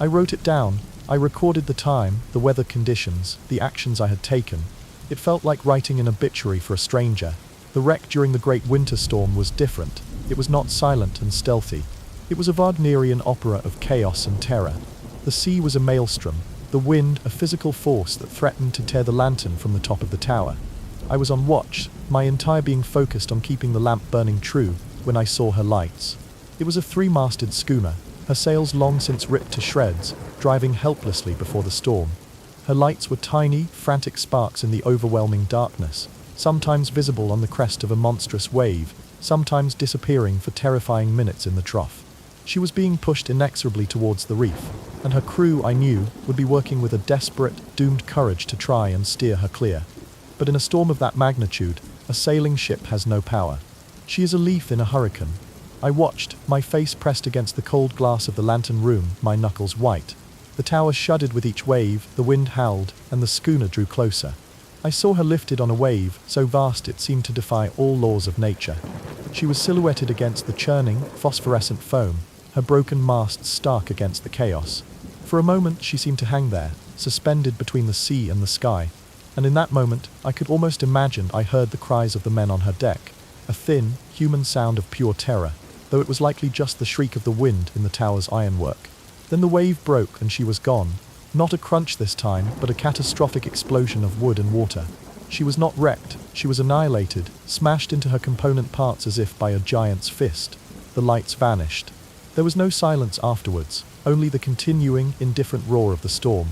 S1: I wrote it down. I recorded the time, the weather conditions, the actions I had taken. It felt like writing an obituary for a stranger. The wreck during the great winter storm was different. It was not silent and stealthy. It was a Wagnerian opera of chaos and terror. The sea was a maelstrom, the wind a physical force that threatened to tear the lantern from the top of the tower. I was on watch, my entire being focused on keeping the lamp burning true, when I saw her lights. It was a three-masted schooner, her sails long since ripped to shreds, driving helplessly before the storm. Her lights were tiny, frantic sparks in the overwhelming darkness, sometimes visible on the crest of a monstrous wave, sometimes disappearing for terrifying minutes in the trough. She was being pushed inexorably towards the reef, and her crew, I knew, would be working with a desperate, doomed courage to try and steer her clear. But in a storm of that magnitude, a sailing ship has no power. She is a leaf in a hurricane. I watched, my face pressed against the cold glass of the lantern room, my knuckles white. The tower shuddered with each wave, the wind howled, and the schooner drew closer. I saw her lifted on a wave, so vast it seemed to defy all laws of nature. She was silhouetted against the churning, phosphorescent foam, her broken masts stark against the chaos. For a moment she seemed to hang there, suspended between the sea and the sky, and in that moment I could almost imagine I heard the cries of the men on her deck, a thin, human sound of pure terror, though it was likely just the shriek of the wind in the tower's ironwork. Then the wave broke and she was gone. Not a crunch this time, but a catastrophic explosion of wood and water. She was not wrecked, she was annihilated, smashed into her component parts as if by a giant's fist. The lights vanished. There was no silence afterwards, only the continuing, indifferent roar of the storm.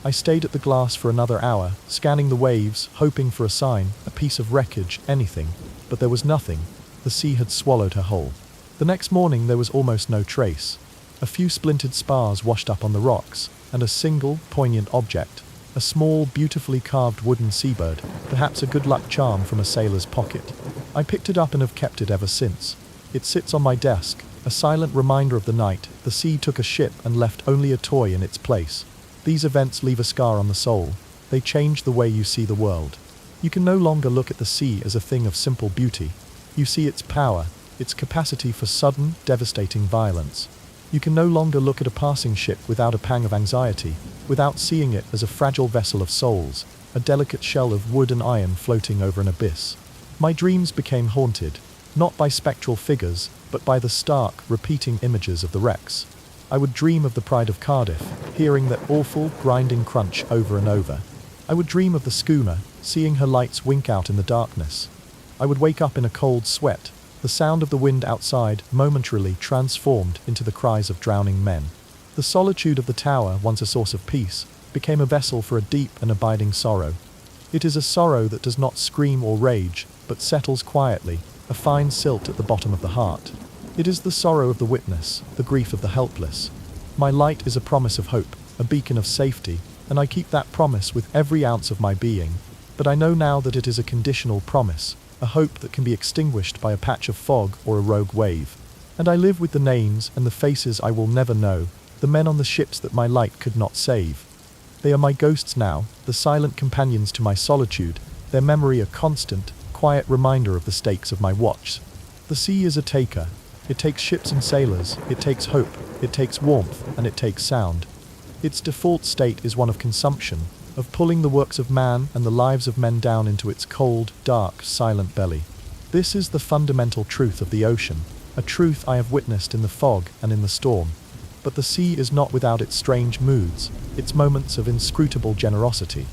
S1: I stayed at the glass for another hour, scanning the waves, hoping for a sign, a piece of wreckage, anything. But there was nothing. The sea had swallowed her whole. The next morning there was almost no trace. A few splintered spars washed up on the rocks, and a single, poignant object, a small, beautifully carved wooden seabird, perhaps a good luck charm from a sailor's pocket. I picked it up and have kept it ever since. It sits on my desk, a silent reminder of the night the sea took a ship and left only a toy in its place. These events leave a scar on the soul. They change the way you see the world. You can no longer look at the sea as a thing of simple beauty. You see its power, its capacity for sudden, devastating violence. You can no longer look at a passing ship without a pang of anxiety, without seeing it as a fragile vessel of souls, a delicate shell of wood and iron floating over an abyss. My dreams became haunted, not by spectral figures, but by the stark, repeating images of the wrecks. I would dream of the Pride of Cardiff, hearing that awful, grinding crunch over and over. I would dream of the schooner, seeing her lights wink out in the darkness. I would wake up in a cold sweat, the sound of the wind outside momentarily transformed into the cries of drowning men. The solitude of the tower, once a source of peace, became a vessel for a deep and abiding sorrow. It is a sorrow that does not scream or rage, but settles quietly, a fine silt at the bottom of the heart. It is the sorrow of the witness, the grief of the helpless. My light is a promise of hope, a beacon of safety, and I keep that promise with every ounce of my being. But I know now that it is a conditional promise, a hope that can be extinguished by a patch of fog or a rogue wave. And I live with the names and the faces I will never know, the men on the ships that my light could not save. They are my ghosts now, the silent companions to my solitude, their memory a constant, quiet reminder of the stakes of my watch. The sea is a taker. It takes ships and sailors, it takes hope, it takes warmth, and it takes sound. Its default state is one of consumption, of pulling the works of man and the lives of men down into its cold, dark, silent belly. This is the fundamental truth of the ocean, a truth I have witnessed in the fog and in the storm. But the sea is not without its strange moods, its moments of inscrutable generosity.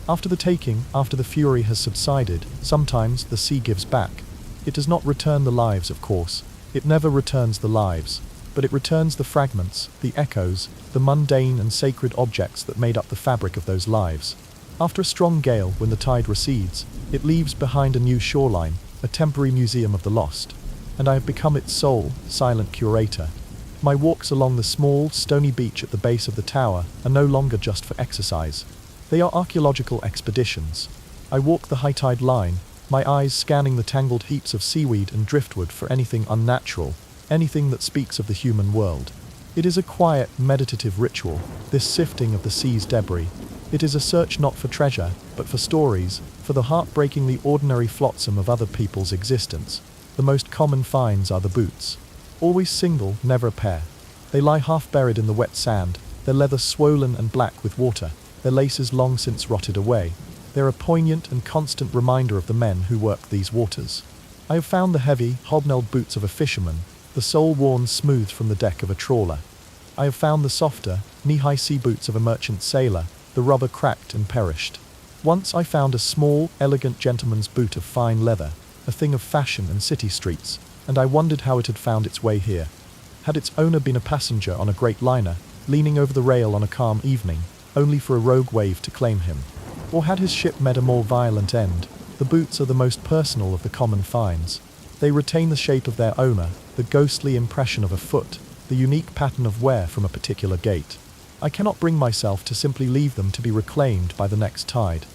S1: After the taking, after the fury has subsided, sometimes the sea gives back. It does not return the lives, of course. It never returns the lives, but it returns the fragments, the echoes, the mundane and sacred objects that made up the fabric of those lives. After a strong gale, when the tide recedes, it leaves behind a new shoreline, a temporary museum of the lost. And I have become its sole, silent curator. My walks along the small, stony beach at the base of the tower are no longer just for exercise. They are archaeological expeditions. I walk the high tide line, my eyes scanning the tangled heaps of seaweed and driftwood for anything unnatural, anything that speaks of the human world. It is a quiet, meditative ritual, this sifting of the sea's debris. It is a search not for treasure, but for stories, for the heartbreakingly ordinary flotsam of other people's existence. The most common finds are the boots. Always single, never a pair. They lie half buried in the wet sand, their leather swollen and black with water, their laces long since rotted away. They're a poignant and constant reminder of the men who work these waters. I have found the heavy, hobnailed boots of a fisherman, the sole worn smooth from the deck of a trawler. I have found the softer, knee-high sea boots of a merchant sailor, the rubber cracked and perished. Once I found a small, elegant gentleman's boot of fine leather, a thing of fashion and city streets, and I wondered how it had found its way here. Had its owner been a passenger on a great liner, leaning over the rail on a calm evening, only for a rogue wave to claim him? Or had his ship met a more violent end? The boots are the most personal of the common finds. They retain the shape of their owner, the ghostly impression of a foot, the unique pattern of wear from a particular gait. I cannot bring myself to simply leave them to be reclaimed by the next tide.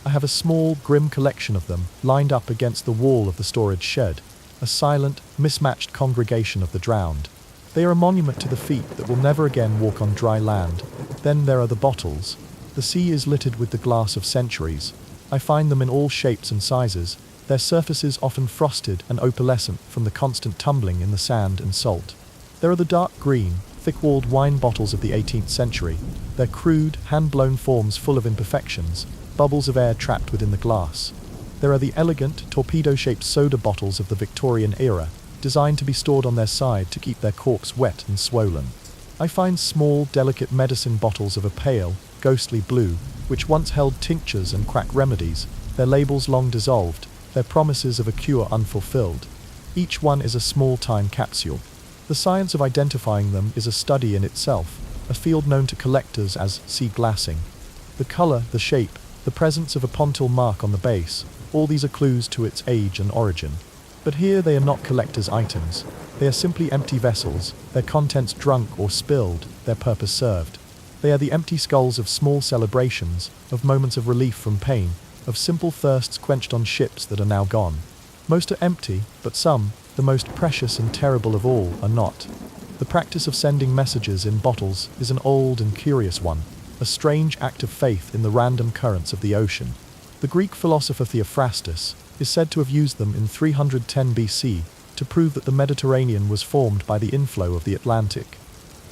S1: I have a small, grim collection of them lined up against the wall of the storage shed, a silent, mismatched congregation of the drowned. They are a monument to the feet that will never again walk on dry land. Then there are the bottles. The sea is littered with the glass of centuries. I find them in all shapes and sizes, their surfaces often frosted and opalescent from the constant tumbling in the sand and salt. There are the dark green, thick-walled wine bottles of the 18th century, their crude, hand-blown forms full of imperfections, bubbles of air trapped within the glass. There are the elegant, torpedo-shaped soda bottles of the Victorian era, designed to be stored on their side to keep their corks wet and swollen. I find small, delicate medicine bottles of a pale, ghostly blue, which once held tinctures and quack remedies, their labels long dissolved, their promises of a cure unfulfilled. Each one is a small time capsule. The science of identifying them is a study in itself, a field known to collectors as sea glassing. The color, the shape, the presence of a pontil mark on the base, all these are clues to its age and origin. But here they are not collector's items. They are simply empty vessels, their contents drunk or spilled, their purpose served. They are the empty skulls of small celebrations, of moments of relief from pain, of simple thirsts quenched on ships that are now gone. Most are empty, but some, the most precious and terrible of all, are not. The practice of sending messages in bottles is an old and curious one, a strange act of faith in the random currents of the ocean. The Greek philosopher Theophrastus is said to have used them in 310 BC to prove that the Mediterranean was formed by the inflow of the Atlantic.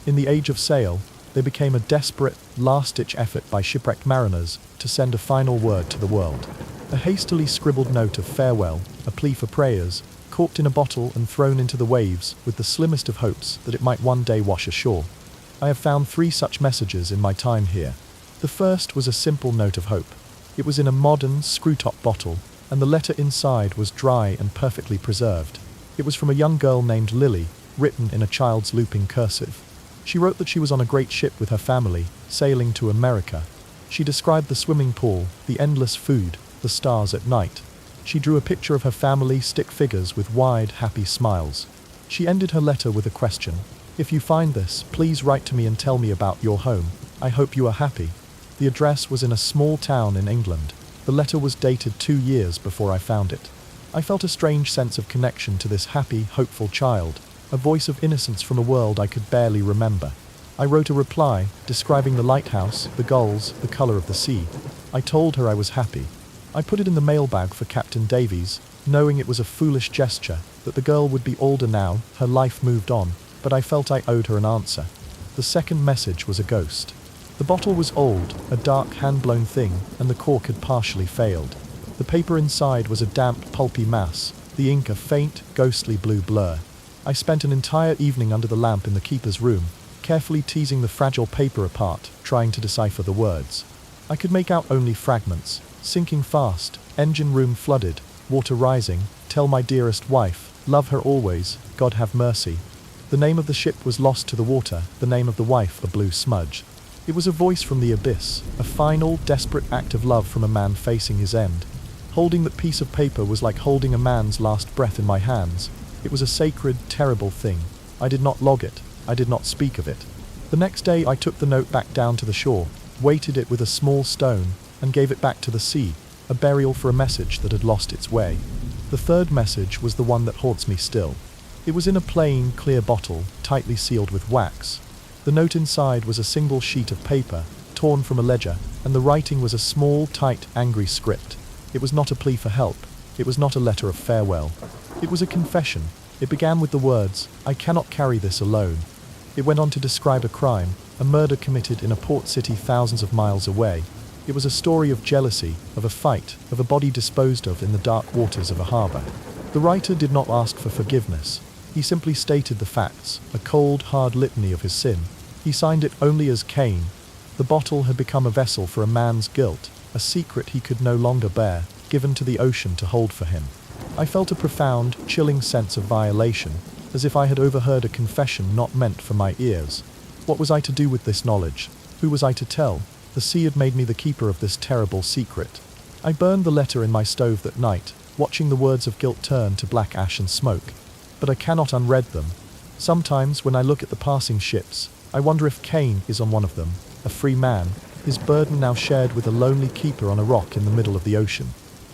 S1: In the age of sail, they became a desperate, last-ditch effort by shipwrecked mariners to send a final word to the world. A hastily scribbled note of farewell, a plea for prayers, corked in a bottle and thrown into the waves with the slimmest of hopes that it might one day wash ashore. I have found 3 such messages in my time here. The first was a simple note of hope. It was in a modern, screw-top bottle, and the letter inside was dry and perfectly preserved. It was from a young girl named Lily, written in a child's looping cursive. She wrote that she was on a great ship with her family, sailing to America. She described the swimming pool, the endless food, the stars at night. She drew a picture of her family stick figures with wide, happy smiles. She ended her letter with a question. If you find this, please write to me and tell me about your home. I hope you are happy. The address was in a small town in England. The letter was dated 2 years before I found it. I felt a strange sense of connection to this happy, hopeful child, a voice of innocence from a world I could barely remember. I wrote a reply, describing the lighthouse, the gulls, the colour of the sea. I told her I was happy. I put it in the mailbag for Captain Davies, knowing it was a foolish gesture, that the girl would be older now, her life moved on, but I felt I owed her an answer. The second message was a ghost. The bottle was old, a dark hand-blown thing, and the cork had partially failed. The paper inside was a damp, pulpy mass, the ink a faint, ghostly blue blur. I spent an entire evening under the lamp in the keeper's room, carefully teasing the fragile paper apart, trying to decipher the words. I could make out only fragments. Sinking fast, engine room flooded, water rising, tell my dearest wife, love her always, God have mercy. The name of the ship was lost to the water, the name of the wife a blue smudge. It was a voice from the abyss, a final, desperate act of love from a man facing his end. Holding that piece of paper was like holding a man's last breath in my hands. It was a sacred, terrible thing. I did not log it. I did not speak of it. The next day I took the note back down to the shore, weighted it with a small stone, and gave it back to the sea, a burial for a message that had lost its way. The third message was the one that haunts me still. It was in a plain, clear bottle, tightly sealed with wax. The note inside was a single sheet of paper, torn from a ledger, and the writing was a small, tight, angry script. It was not a plea for help. It was not a letter of farewell. It was a confession. It began with the words, "I cannot carry this alone." It went on to describe a crime, a murder committed in a port city thousands of miles away. It was a story of jealousy, of a fight, of a body disposed of in the dark waters of a harbour. The writer did not ask for forgiveness. He simply stated the facts, a cold, hard litany of his sin. He signed it only as Cain. The bottle had become a vessel for a man's guilt, a secret he could no longer bear, given to the ocean to hold for him. I felt a profound, chilling sense of violation, as if I had overheard a confession not meant for my ears. What was I to do with this knowledge? Who was I to tell? The sea had made me the keeper of this terrible secret. I burned the letter in my stove that night, watching the words of guilt turn to black ash and smoke. But I cannot unread them. Sometimes, when I look at the passing ships, I wonder if Cain is on one of them, a free man, his burden now shared with a lonely keeper on a rock in the middle of the ocean.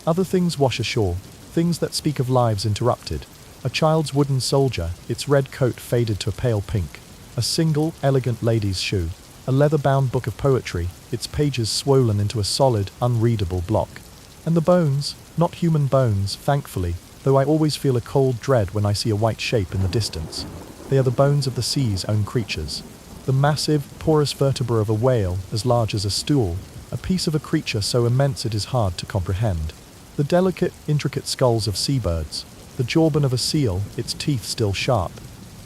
S1: Other things wash ashore, things that speak of lives interrupted. A child's wooden soldier, its red coat faded to a pale pink. A single, elegant lady's shoe. A leather-bound book of poetry, its pages swollen into a solid, unreadable block. And the bones, not human bones, thankfully, though I always feel a cold dread when I see a white shape in the distance. They are the bones of the sea's own creatures. The massive, porous vertebra of a whale, as large as a stool, a piece of a creature so immense it is hard to comprehend. The delicate, intricate skulls of seabirds, the jawbone of a seal, its teeth still sharp.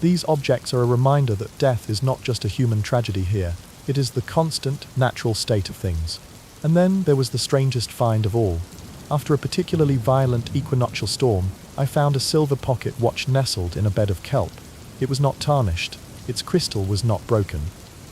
S1: These objects are a reminder that death is not just a human tragedy here, it is the constant, natural state of things. And then there was the strangest find of all. After a particularly violent equinoctial storm, I found a silver pocket watch nestled in a bed of kelp. It was not tarnished. Its crystal was not broken.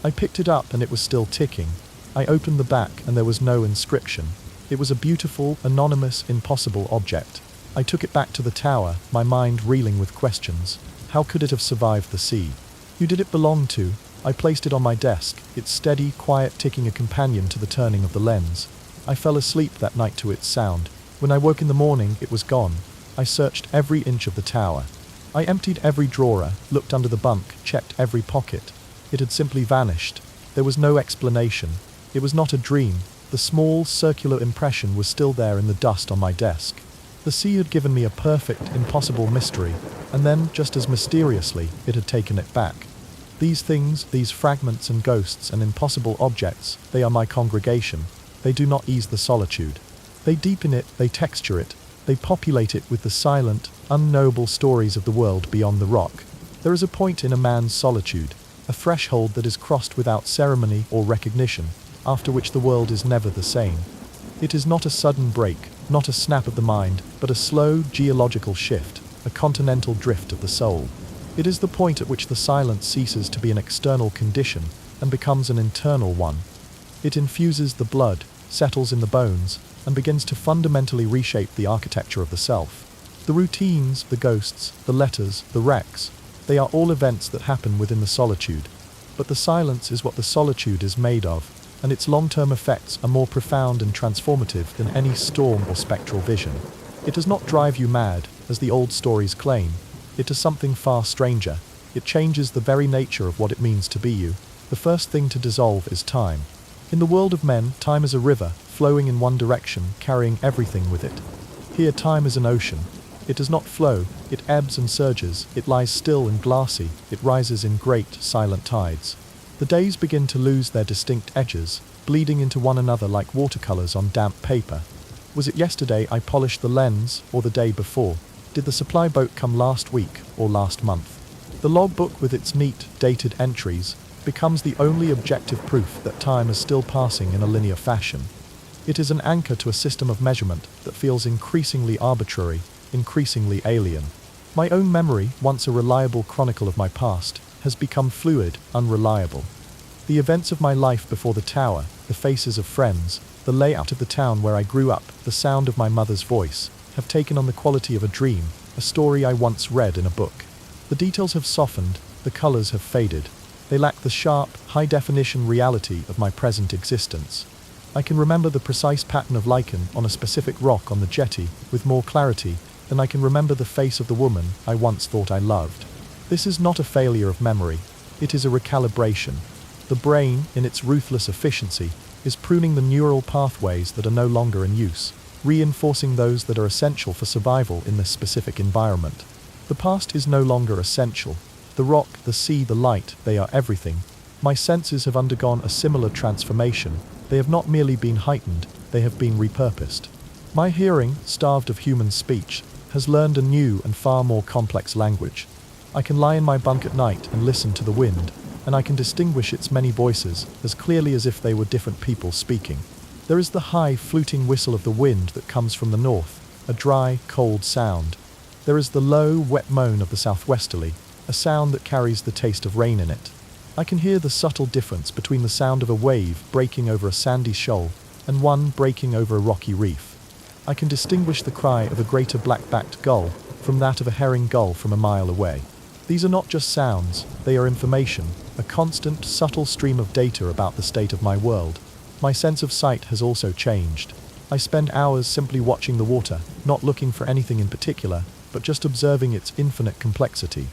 S1: I picked it up and it was still ticking. I opened the back and there was no inscription. It was a beautiful, anonymous, impossible object. I took it back to the tower, my mind reeling with questions. How could it have survived the sea? Who did it belong to? I placed it on my desk, its steady, quiet ticking a companion to the turning of the lens. I fell asleep that night to its sound. When I woke in the morning, it was gone. I searched every inch of the tower. I emptied every drawer, looked under the bunk, checked every pocket. It had simply vanished. There was no explanation. It was not a dream. The small, circular impression was still there in the dust on my desk. The sea had given me a perfect, impossible mystery, and then, just as mysteriously, it had taken it back. These things, these fragments and ghosts and impossible objects, they are my congregation. They do not ease the solitude. They deepen it, they texture it, they populate it with the silent, unknowable stories of the world beyond the rock. There is a point in a man's solitude, a threshold that is crossed without ceremony or recognition, after which the world is never the same. It is not a sudden break, not a snap of the mind, but a slow geological shift, a continental drift of the soul. It is the point at which the silence ceases to be an external condition and becomes an internal one. It infuses the blood, settles in the bones, and begins to fundamentally reshape the architecture of the self. The routines, the ghosts, the letters, the wrecks, they are all events that happen within the solitude. But the silence is what the solitude is made of, and its long-term effects are more profound and transformative than any storm or spectral vision. It does not drive you mad, as the old stories claim. It does something far stranger. It changes the very nature of what it means to be you. The first thing to dissolve is time. In the world of men, time is a river, flowing in one direction, carrying everything with it. Here, time is an ocean. It does not flow, it ebbs and surges, it lies still and glassy, it rises in great, silent tides. The days begin to lose their distinct edges, bleeding into one another like watercolors on damp paper. Was it yesterday I polished the lens, or the day before? Did the supply boat come last week, or last month? The logbook with its neat, dated entries becomes the only objective proof that time is still passing in a linear fashion. It is an anchor to a system of measurement that feels increasingly arbitrary, increasingly alien. My own memory, once a reliable chronicle of my past, has become fluid, unreliable. The events of my life before the tower, the faces of friends, the layout of the town where I grew up, the sound of my mother's voice, have taken on the quality of a dream, a story I once read in a book. The details have softened, the colors have faded. They lack the sharp, high-definition reality of my present existence. I can remember the precise pattern of lichen on a specific rock on the jetty with more clarity than I can remember the face of the woman I once thought I loved. This is not a failure of memory. It is a recalibration. The brain, in its ruthless efficiency, is pruning the neural pathways that are no longer in use, reinforcing those that are essential for survival in this specific environment. The past is no longer essential. The rock, the sea, the light, they are everything. My senses have undergone a similar transformation. They have not merely been heightened, they have been repurposed. My hearing, starved of human speech, has learned a new and far more complex language. I can lie in my bunk at night and listen to the wind, and I can distinguish its many voices as clearly as if they were different people speaking. There is the high, fluting whistle of the wind that comes from the north, a dry, cold sound. There is the low, wet moan of the southwesterly, a sound that carries the taste of rain in it. I can hear the subtle difference between the sound of a wave breaking over a sandy shoal and one breaking over a rocky reef. I can distinguish the cry of a greater black-backed gull from that of a herring gull from a mile away. These are not just sounds, they are information, a constant, subtle stream of data about the state of my world. My sense of sight has also changed. I spend hours simply watching the water, not looking for anything in particular, but just observing its infinite complexity.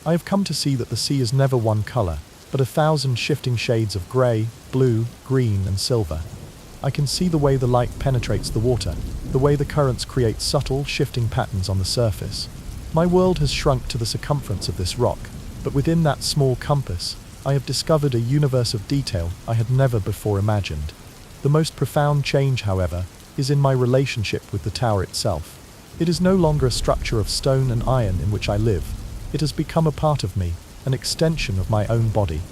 S1: I have come to see that the sea is never one color, but 1,000 shifting shades of gray, blue, green, and silver. I can see the way the light penetrates the water, the way the currents create subtle, shifting patterns on the surface. My world has shrunk to the circumference of this rock, but within that small compass, I have discovered a universe of detail I had never before imagined. The most profound change, however, is in my relationship with the tower itself. It is no longer a structure of stone and iron in which I live. It has become a part of me, an extension of my own body.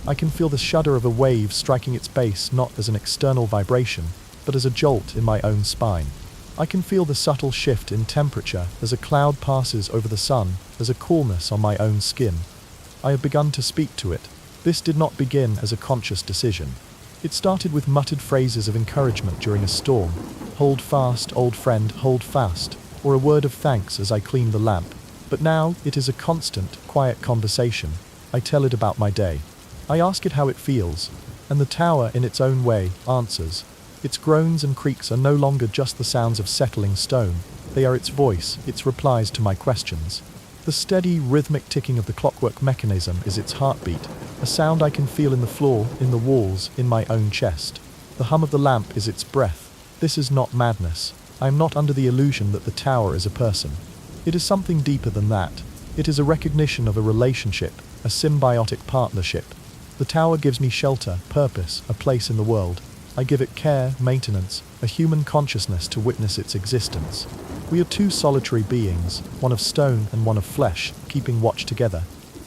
S1: I can feel the shudder of a wave striking its base not as an external vibration, but as a jolt in my own spine. I can feel the subtle shift in temperature as a cloud passes over the sun, as a coolness on my own skin. I have begun to speak to it. This did not begin as a conscious decision. It started with muttered phrases of encouragement during a storm. Hold fast, old friend, hold fast, or a word of thanks as I cleaned the lamp. But now it is a constant, quiet conversation. I tell it about my day. I ask it how it feels, and the tower, in its own way, answers. Its groans and creaks are no longer just the sounds of settling stone. They are its voice, its replies to my questions. The steady, rhythmic ticking of the clockwork mechanism is its heartbeat, a sound I can feel in the floor, in the walls, in my own chest. The hum of the lamp is its breath. This is not madness. I am not under the illusion that the tower is a person. It is something deeper than that. It is a recognition of a relationship, a symbiotic partnership. The tower gives me shelter, purpose, a place in the world. I give it care, maintenance, a human consciousness to witness its existence. We are two solitary beings, one of stone and one of flesh, keeping watch together.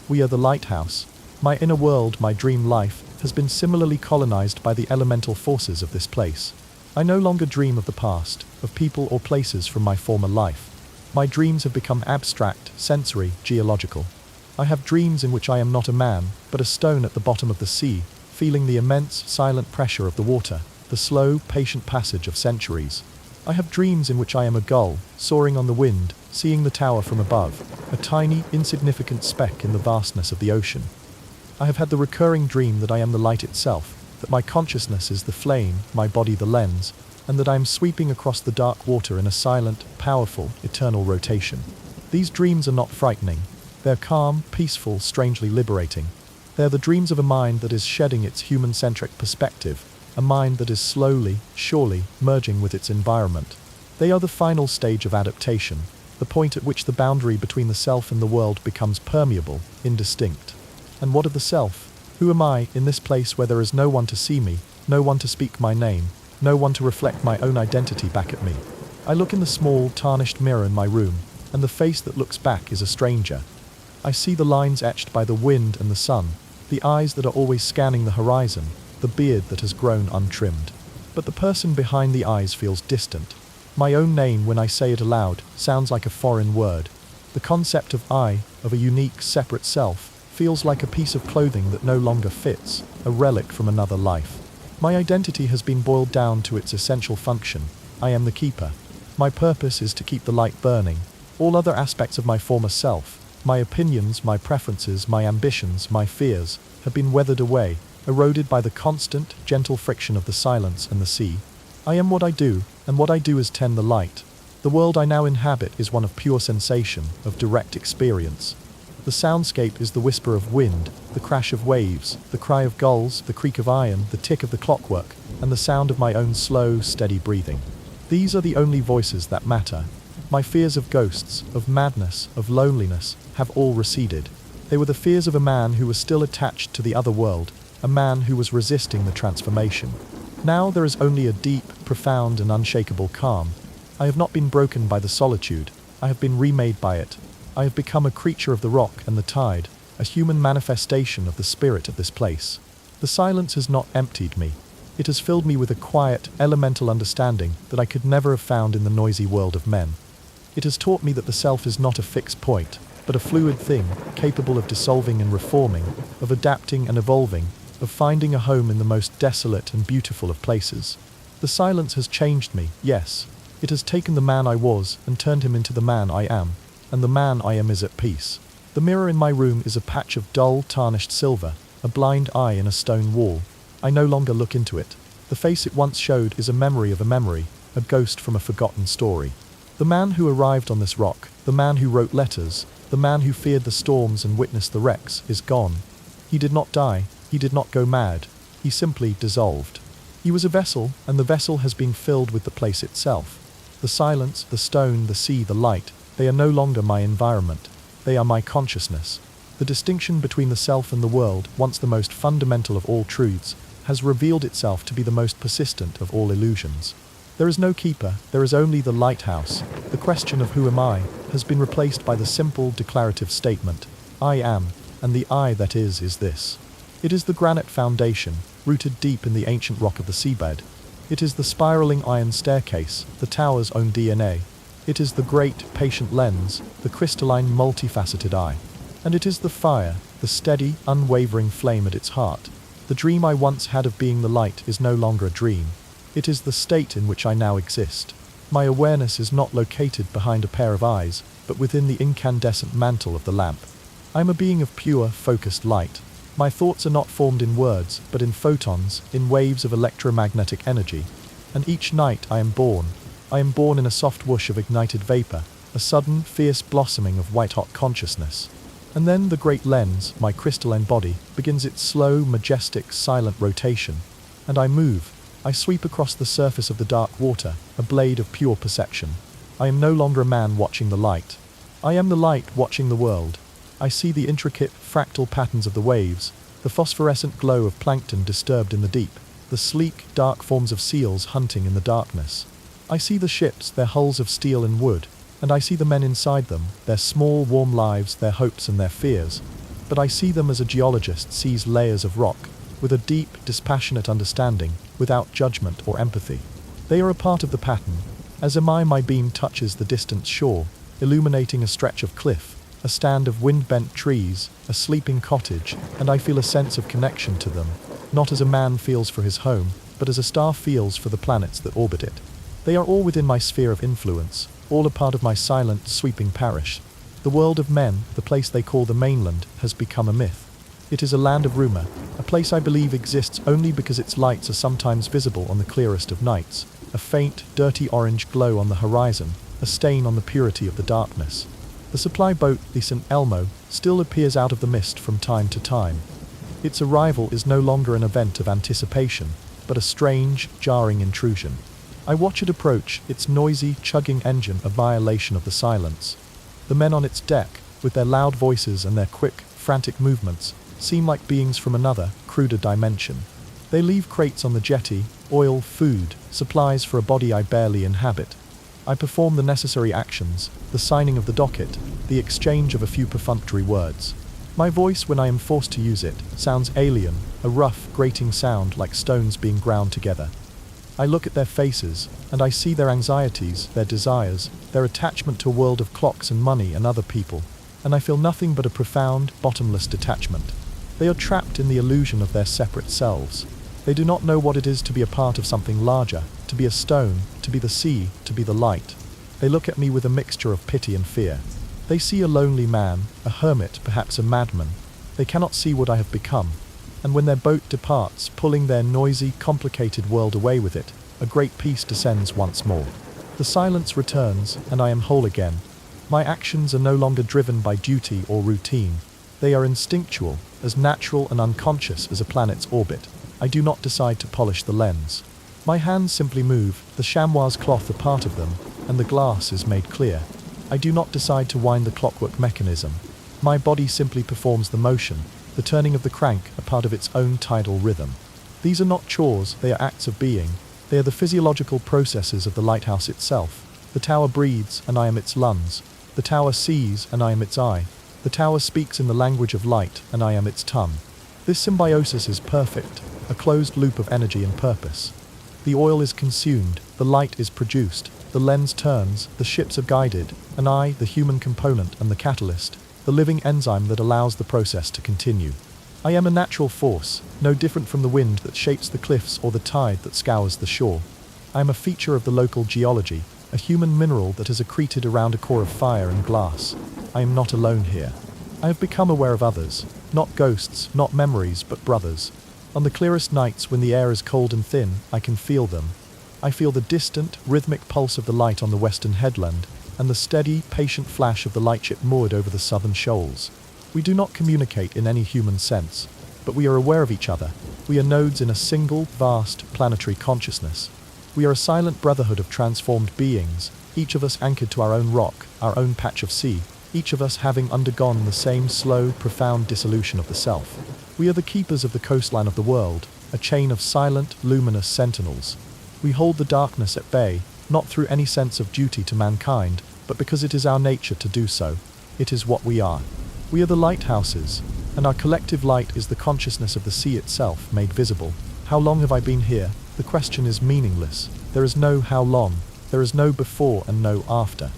S1: We are the lighthouse. My inner world, my dream life, has been similarly colonized by the elemental forces of this place. I no longer dream of the past, of people or places from my former life. My dreams have become abstract, sensory, geological. I have dreams in which I am not a man, but a stone at the bottom of the sea, feeling the immense, silent pressure of the water, the slow, patient passage of centuries. I have dreams in which I am a gull, soaring on the wind, seeing the tower from above, a tiny, insignificant speck in the vastness of the ocean. I have had the recurring dream that I am the light itself, that my consciousness is the flame, my body the lens, and that I am sweeping across the dark water in a silent, powerful, eternal rotation. These dreams are not frightening. They're calm, peaceful, strangely liberating. They're the dreams of a mind that is shedding its human-centric perspective, a mind that is slowly, surely, merging with its environment. They are the final stage of adaptation, the point at which the boundary between the self and the world becomes permeable, indistinct. And what of the self? Who am I in this place where there is no one to see me, no one to speak my name, no one to reflect my own identity back at me? I look in the small, tarnished mirror in my room, and the face that looks back is a stranger. I see the lines etched by the wind and the sun, the eyes that are always scanning the horizon, the beard that has grown untrimmed. But the person behind the eyes feels distant. My own name, when I say it aloud, sounds like a foreign word. The concept of I, of a unique, separate self, feels like a piece of clothing that no longer fits, a relic from another life. My identity has been boiled down to its essential function. I am the keeper. My purpose is to keep the light burning. All other aspects of my former self, my opinions, my preferences, my ambitions, my fears, have been weathered away, eroded by the constant, gentle friction of the silence and the sea. I am what I do, and what I do is tend the light. The world I now inhabit is one of pure sensation, of direct experience. The soundscape is the whisper of wind, the crash of waves, the cry of gulls, the creak of iron, the tick of the clockwork, and the sound of my own slow, steady breathing. These are the only voices that matter. My fears of ghosts, of madness, of loneliness, have all receded. They were the fears of a man who was still attached to the other world, a man who was resisting the transformation. Now there is only a deep, profound, and unshakable calm. I have not been broken by the solitude. I have been remade by it. I have become a creature of the rock and the tide, a human manifestation of the spirit of this place. The silence has not emptied me. It has filled me with a quiet, elemental understanding that I could never have found in the noisy world of men. It has taught me that the self is not a fixed point, but a fluid thing, capable of dissolving and reforming, of adapting and evolving, of finding a home in the most desolate and beautiful of places. The silence has changed me, yes. It has taken the man I was and turned him into the man I am, and the man I am is at peace. The mirror in my room is a patch of dull, tarnished silver, a blind eye in a stone wall. I no longer look into it. The face it once showed is a memory of a memory, a ghost from a forgotten story. The man who arrived on this rock, the man who wrote letters, the man who feared the storms and witnessed the wrecks, is gone. He did not die, he did not go mad, he simply dissolved. He was a vessel, and the vessel has been filled with the place itself. The silence, the stone, the sea, the light, they are no longer my environment. They are my consciousness. The distinction between the self and the world, once the most fundamental of all truths, has revealed itself to be the most persistent of all illusions. There is no keeper, there is only the lighthouse. The question of who am I has been replaced by the simple declarative statement, I am, and the I that is this. It is the granite foundation, rooted deep in the ancient rock of the seabed. It is the spiraling iron staircase, the tower's own DNA. It is the great, patient lens, the crystalline, multifaceted eye. And it is the fire, the steady, unwavering flame at its heart. The dream I once had of being the light is no longer a dream. It is the state in which I now exist. My awareness is not located behind a pair of eyes, but within the incandescent mantle of the lamp. I am a being of pure, focused light. My thoughts are not formed in words, but in photons, in waves of electromagnetic energy. And each night I am born in a soft whoosh of ignited vapor, a sudden, fierce blossoming of white-hot consciousness. And then the great lens, my crystalline body, begins its slow, majestic, silent rotation. And I move. I sweep across the surface of the dark water, a blade of pure perception. I am no longer a man watching the light. I am the light watching the world. I see the intricate, fractal patterns of the waves, the phosphorescent glow of plankton disturbed in the deep, the sleek, dark forms of seals hunting in the darkness. I see the ships, their hulls of steel and wood, and I see the men inside them, their small, warm lives, their hopes and their fears. But I see them as a geologist sees layers of rock, with a deep, dispassionate understanding, without judgment or empathy. They are a part of the pattern. As am I, my beam touches the distant shore, illuminating a stretch of cliff, a stand of wind-bent trees, a sleeping cottage, and I feel a sense of connection to them, not as a man feels for his home, but as a star feels for the planets that orbit it. They are all within my sphere of influence, all a part of my silent, sweeping parish. The world of men, the place they call the mainland, has become a myth. It is a land of rumor, a place I believe exists only because its lights are sometimes visible on the clearest of nights, a faint, dirty orange glow on the horizon, a stain on the purity of the darkness. The supply boat, the St. Elmo, still appears out of the mist from time to time. Its arrival is no longer an event of anticipation, but a strange, jarring intrusion. I watch it approach, its noisy, chugging engine a violation of the silence. The men on its deck, with their loud voices and their quick, frantic movements, seem like beings from another, cruder dimension. They leave crates on the jetty, oil, food, supplies for a body I barely inhabit. I perform the necessary actions, the signing of the docket, the exchange of a few perfunctory words. My voice, when I am forced to use it, sounds alien, a rough, grating sound like stones being ground together. I look at their faces, and I see their anxieties, their desires, their attachment to a world of clocks and money and other people, and I feel nothing but a profound, bottomless detachment. They are trapped in the illusion of their separate selves. They do not know what it is to be a part of something larger, to be a stone, to be the sea, to be the light. They look at me with a mixture of pity and fear. They see a lonely man, a hermit, perhaps a madman. They cannot see what I have become. And when their boat departs, pulling their noisy, complicated world away with it, a great peace descends once more. The silence returns, and I am whole again. My actions are no longer driven by duty or routine. They are instinctual, as natural and unconscious as a planet's orbit. I do not decide to polish the lens. My hands simply move, the chamois cloth a part of them, and the glass is made clear. I do not decide to wind the clockwork mechanism. My body simply performs the motion, the turning of the crank a part of its own tidal rhythm. These are not chores, they are acts of being. They are the physiological processes of the lighthouse itself. The tower breathes, and I am its lungs. The tower sees, and I am its eye. The tower speaks in the language of light, and I am its tongue. This symbiosis is perfect, a closed loop of energy and purpose. The oil is consumed, the light is produced, the lens turns, the ships are guided, and I, the human component and the catalyst, the living enzyme that allows the process to continue. I am a natural force, no different from the wind that shapes the cliffs or the tide that scours the shore. I am a feature of the local geology, a human mineral that has accreted around a core of fire and glass. I am not alone here. I have become aware of others, not ghosts, not memories, but brothers. On the clearest nights when the air is cold and thin, I can feel them. I feel the distant, rhythmic pulse of the light on the western headland, and the steady, patient flash of the lightship moored over the southern shoals. We do not communicate in any human sense, but we are aware of each other. We are nodes in a single, vast, planetary consciousness. We are a silent brotherhood of transformed beings, each of us anchored to our own rock, our own patch of sea, each of us having undergone the same slow, profound dissolution of the self. We are the keepers of the coastline of the world, a chain of silent, luminous sentinels. We hold the darkness at bay, not through any sense of duty to mankind, but because it is our nature to do so. It is what we are. We are the lighthouses, and our collective light is the consciousness of the sea itself made visible. How long have I been here? The question is meaningless. There is no how long. There is no before and no after.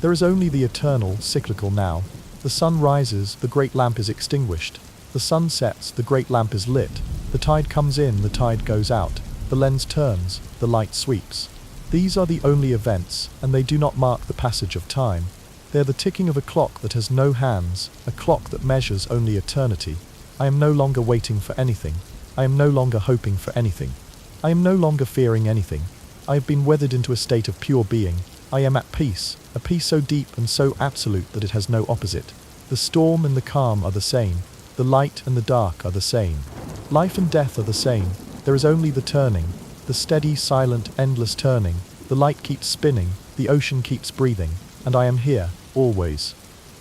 S1: There is only the eternal, cyclical now. The sun rises, the great lamp is extinguished. The sun sets, the great lamp is lit. The tide comes in, the tide goes out. The lens turns, the light sweeps. These are the only events, and they do not mark the passage of time. They are the ticking of a clock that has no hands, a clock that measures only eternity. I am no longer waiting for anything. I am no longer hoping for anything. I am no longer fearing anything. I have been weathered into a state of pure being. I am at peace, a peace so deep and so absolute that it has no opposite. The storm and the calm are the same. The light and the dark are the same. Life and death are the same. There is only the turning, the steady, silent, endless turning. The light keeps spinning, the ocean keeps breathing, and I am here, always.